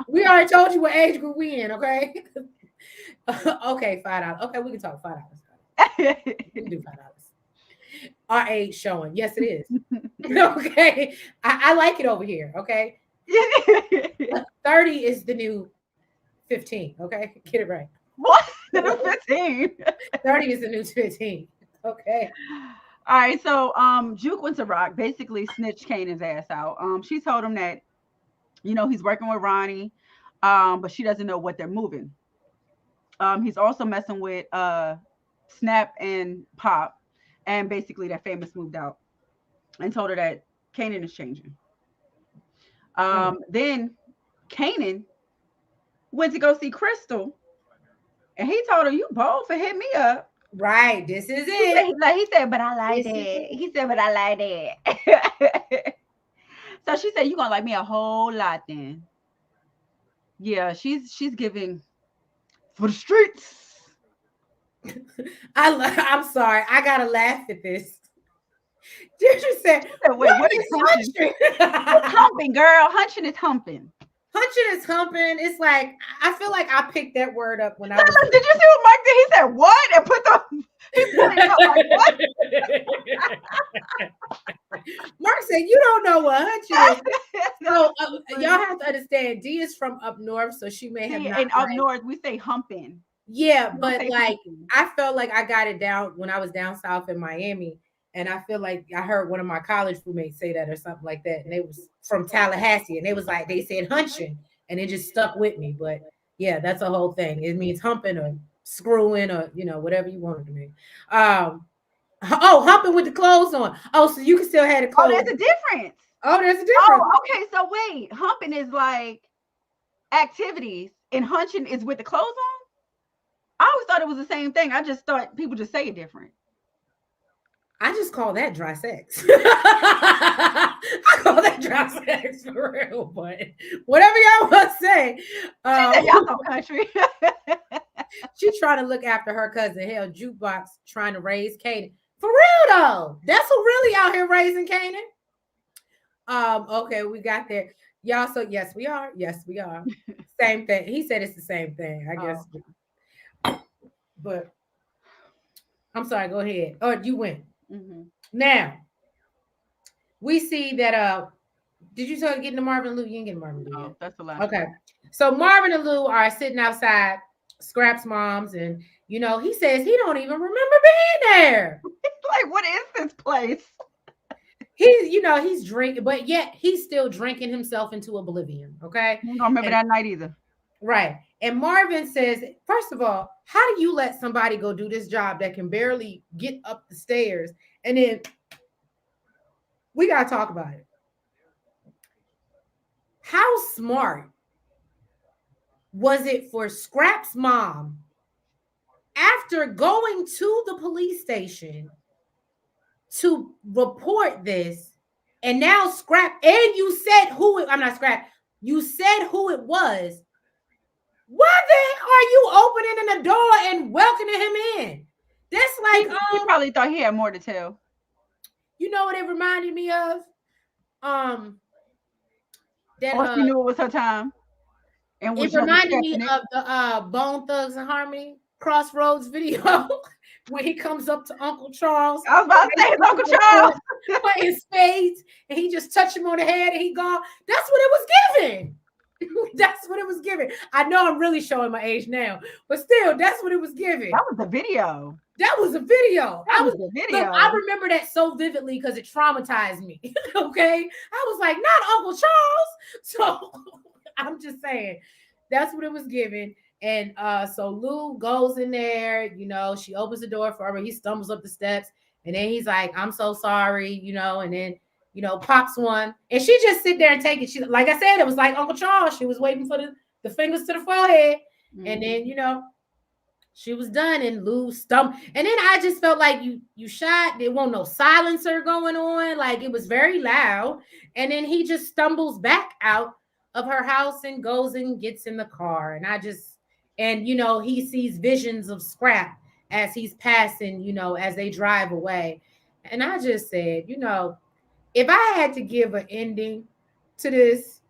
We already told you what age group we in, okay? Okay, $5. Okay, we can talk $5. We can do $5. Our age showing. Yes, it is. Okay. I like it over here. Okay. 30 is the new 15. Okay. Get it right. What? The new 15. 30 is the new 15. Okay. All right. So Juke went to Rock, basically snitched Kanan's ass out. She told him that, he's working with Ronnie, but she doesn't know what they're moving. He's also messing with Snap and Pop, and basically that Famous moved out and told her that Kanan is changing. Then Kanan went to go see Crystal, and he told her, "You bold for hit me up." Right. This is it. He said, "But I like that." He said, "But I like that." So she said, "You gonna like me a whole lot then." Yeah, she's giving for the streets. I'm sorry. I gotta laugh at this. Did you say, "Wait, what is hunching?" It's humping, girl. Hunching is humping. Hunching is humping. It's like, I feel like I picked that word up when I was. Did you see what Mike did? He said, "What?" And put the. He put it up like, what? Mark said, "You don't know what hunching is." So y'all have to understand, D is from up north, so she may have not. And up north, we say humping. Yeah, but like humping. I felt like I got it down when I was down south in Miami. And I feel like I heard one of my college roommates say that or something like that. And they was from Tallahassee. And they said hunching. And it just stuck with me. But yeah, that's a whole thing. It means humping or screwing or, whatever you want it to mean. Humping with the clothes on. Oh, so you can still have the clothes. Oh, there's a difference. Oh, okay. So wait, humping is like activities and hunching is with the clothes on? I always thought it was the same thing. I just thought people just say it different. I just call that dry sex. I call that dry sex for real, but whatever y'all want to say. Y'all know country. She trying to look after her cousin. Hell, Jukebox trying to raise Kanan. For real though. That's who really out here raising Kanan. Okay, we got there. Y'all, so yes, we are. Yes, we are. Same thing. He said it's the same thing, I guess. But I'm sorry, go ahead. Oh, you went. Mm-hmm. Now we see that did you start getting to Marvin and Lou? You didn't get Marvin and Lou yet. That's the last okay one. So Marvin and Lou are sitting outside Scrap's mom's, and he says he don't even remember being there. Like, what is this place? He's drinking, but yet he's still drinking himself into oblivion. Okay, I don't remember that night either. Right. And Marvin says, first of all, how do you let somebody go do this job that can barely get up the stairs? And then we got to talk about it. How smart was it for Scrap's mom, after going to the police station, to report this? And now Scrap, and you said I'm not Scrap, you said who it was. Why then are you opening the door and welcoming him in? That's like he probably thought he had more to tell. You know what it reminded me of? She knew it was her time. And it reminded me of the Bone Thugs and Harmony Crossroads video when he comes up to Uncle Charles. I was about to say Uncle Charles playing spades, and he just touched him on the head and he gone. That's what it was giving. That's what it was giving. I know I'm really showing my age now, but still, that's what it was giving. That was the video. That was a video. That was the video. Look, I remember that so vividly because it traumatized me. Okay. I was like, not Uncle Charles. So I'm just saying that's what it was giving. And so Lou goes in there, she opens the door for him. He stumbles up the steps and then he's like, I'm so sorry, and then, pops one. And she just sit there and take it. She, like I said, it was like Uncle Charles. She was waiting for the fingers to the forehead. Mm-hmm. And then, she was done and Lou stumped. And then I just felt like you shot. There wasn't no silencer going on. Like it was very loud. And then he just stumbles back out of her house and goes and gets in the car. And he sees visions of Scrap as he's passing, as they drive away. And I just said, if I had to give an ending to this,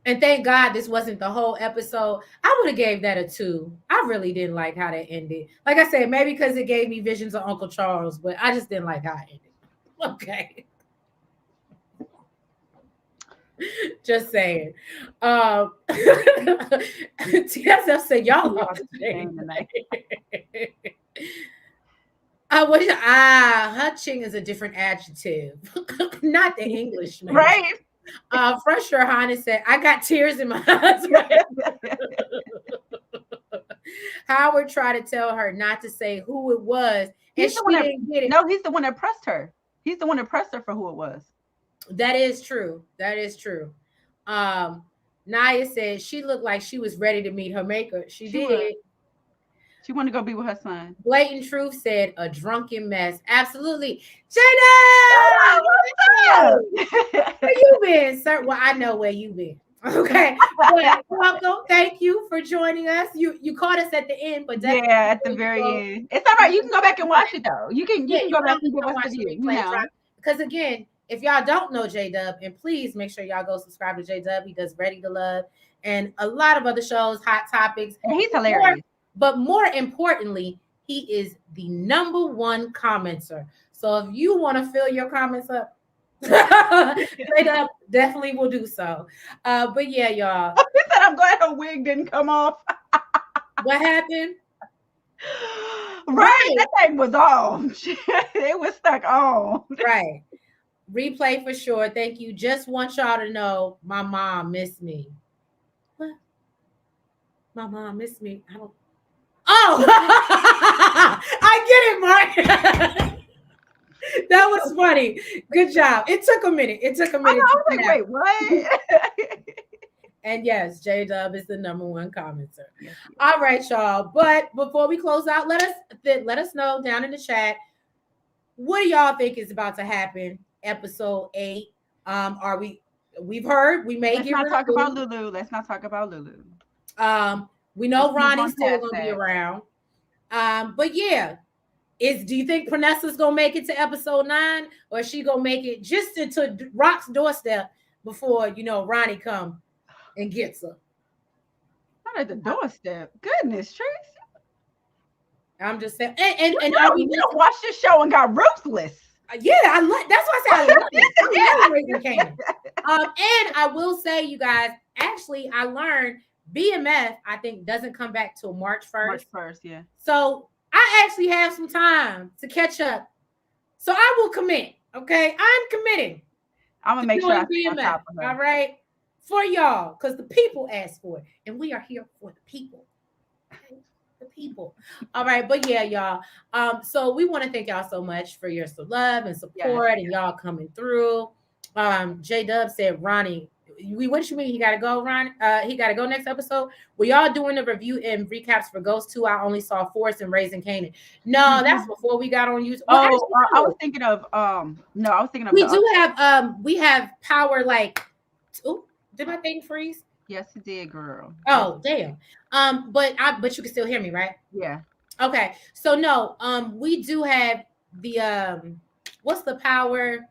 and thank God this wasn't the whole episode, I would have gave that a 2. I really didn't like how that ended. Like I said, maybe because it gave me visions of Uncle Charles, but I just didn't like how it ended. Okay. Just saying. TSF said y'all lost tonight. Hutching is a different adjective, not the Englishman. Right. Fresher Hannah said, I got tears in my eyes. Howard tried to tell her not to say who it was. And she didn't get it. No, he's the one that pressed her. He's the one that pressed her for who it was. That is true. That is true. Naya said she looked like she was ready to meet her maker. She did. She wanted to go be with her son. Blatant Truth said a drunken mess. Absolutely. Jada! Where you been, sir? Well, I know where you been. Okay. But welcome. Thank you for joining us. You caught us at the end, but at the very end. It's all right. You can go back and watch it though. You can go back and watch the view. Because again, if y'all don't know J-Dub, and please make sure y'all go subscribe to J-Dub. He does Ready to Love and a lot of other shows, Hot Topics. And he's hilarious. But more importantly, he is the #1 commenter. So if you want to fill your comments up, J-Dub definitely will do so. But yeah, y'all. He said, I'm glad her wig didn't come off. What happened? Right. That thing was on. It was stuck on. Right. Replay for sure. Thank you. Just want y'all to know my mom missed me. What? My mom missed me. I don't. Oh, I get it, Mark. That was funny. Good job. It took a minute. I was like, wait, what? And yes, J-Dub is the #1 commenter. Yes. All right, y'all. But before we close out, let us know down in the chat, what do y'all think is about to happen? Episode 8. We've heard we may Let's not talk about Lulu. Let's not talk about Lulu. We know Ronnie's still gonna be around. But yeah, do you think Pranessa's gonna make it to episode 9, or is she gonna make it just into Rock's doorstep before Ronnie come and gets her? Not at the doorstep. Goodness, Trace. I'm just saying. And you don't watch this show and got ruthless. Yeah, I like. That's why I said I love it. And I will say, you guys, actually, I learned BMF, I think, doesn't come back till March 1st. March 1st, yeah. So I actually have some time to catch up. So I will commit. Okay, I'm committing. I'm gonna make sure I stay on top of her. All right, for y'all, because the people asked for it, and we are here for the people. Okay? The people. All right, but yeah, y'all. So we want to thank y'all so much for your love and support, and y'all coming through. J-Dub said, Ronnie, what you mean he gotta go, Ronnie? He gotta go next episode. Were y'all doing the review and recaps for Ghost 2? I only saw Force and Raising Kanan. No, that's before we got on YouTube. Well, actually, I was thinking of we have power, like, oh, did my thing freeze? Yes, it did, girl. Oh, damn. But you can still hear me, right? Yeah. Okay. So no, we do have the what's the power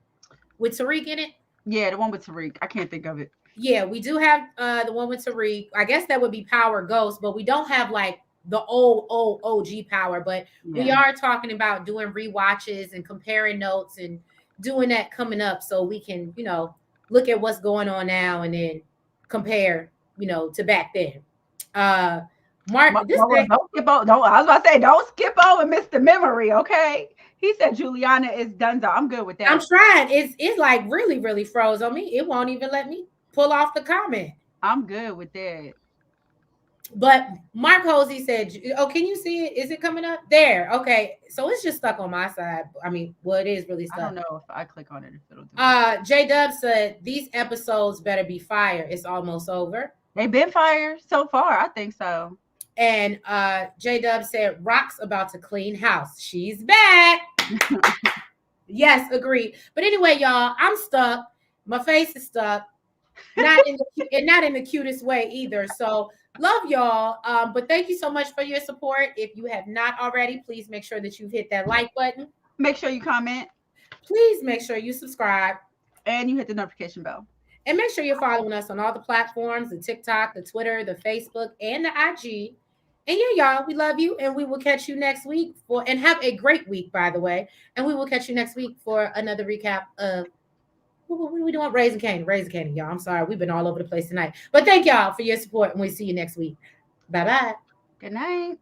with Tariq in it? Yeah, the one with Tariq. I can't think of it. Yeah, we do have the one with Tariq. I guess that would be Power Ghost, but we don't have like the old OG Power. But we are talking about doing rewatches and comparing notes and doing that coming up, so we can look at what's going on now and then compare, to back then. Mark, this thing, Don't skip over. Don't. I was about to say, don't skip over Mr. Memory. Okay. He said Juliana is done. I'm good with I'm that. trying. It's like really, really froze on me. It won't even let me pull off the comment. I'm good with that. But Mark Hosey said, "Oh, can you see it? Is it coming up there? Okay, so it's just stuck on my side. I mean, well, it is really I don't stuck. know if I click on it if it'll do it. J Dub said these episodes better be fire. It's almost over. They've been fired so far. I think so. And J Dub said, Rock's about to clean house. She's back. Yes, agreed. But anyway, y'all, I'm stuck. My face is stuck. Not in the cutest way either. So love y'all. But thank you so much for your support. If you have not already, please make sure that you've hit that like button. Make sure you comment Please make sure you subscribe. and you hit the notification bell. And make sure you're following us on all the platforms, the TikTok, the Twitter, the Facebook, and the IG. And yeah, y'all, we love you. And we will catch you next week and have a great week, by the way. And we will catch you next week for another recap of what are we doing? Raising Canaan, y'all. I'm sorry. We've been all over the place tonight. But thank y'all for your support. And we'll see you next week. Bye-bye. Good night.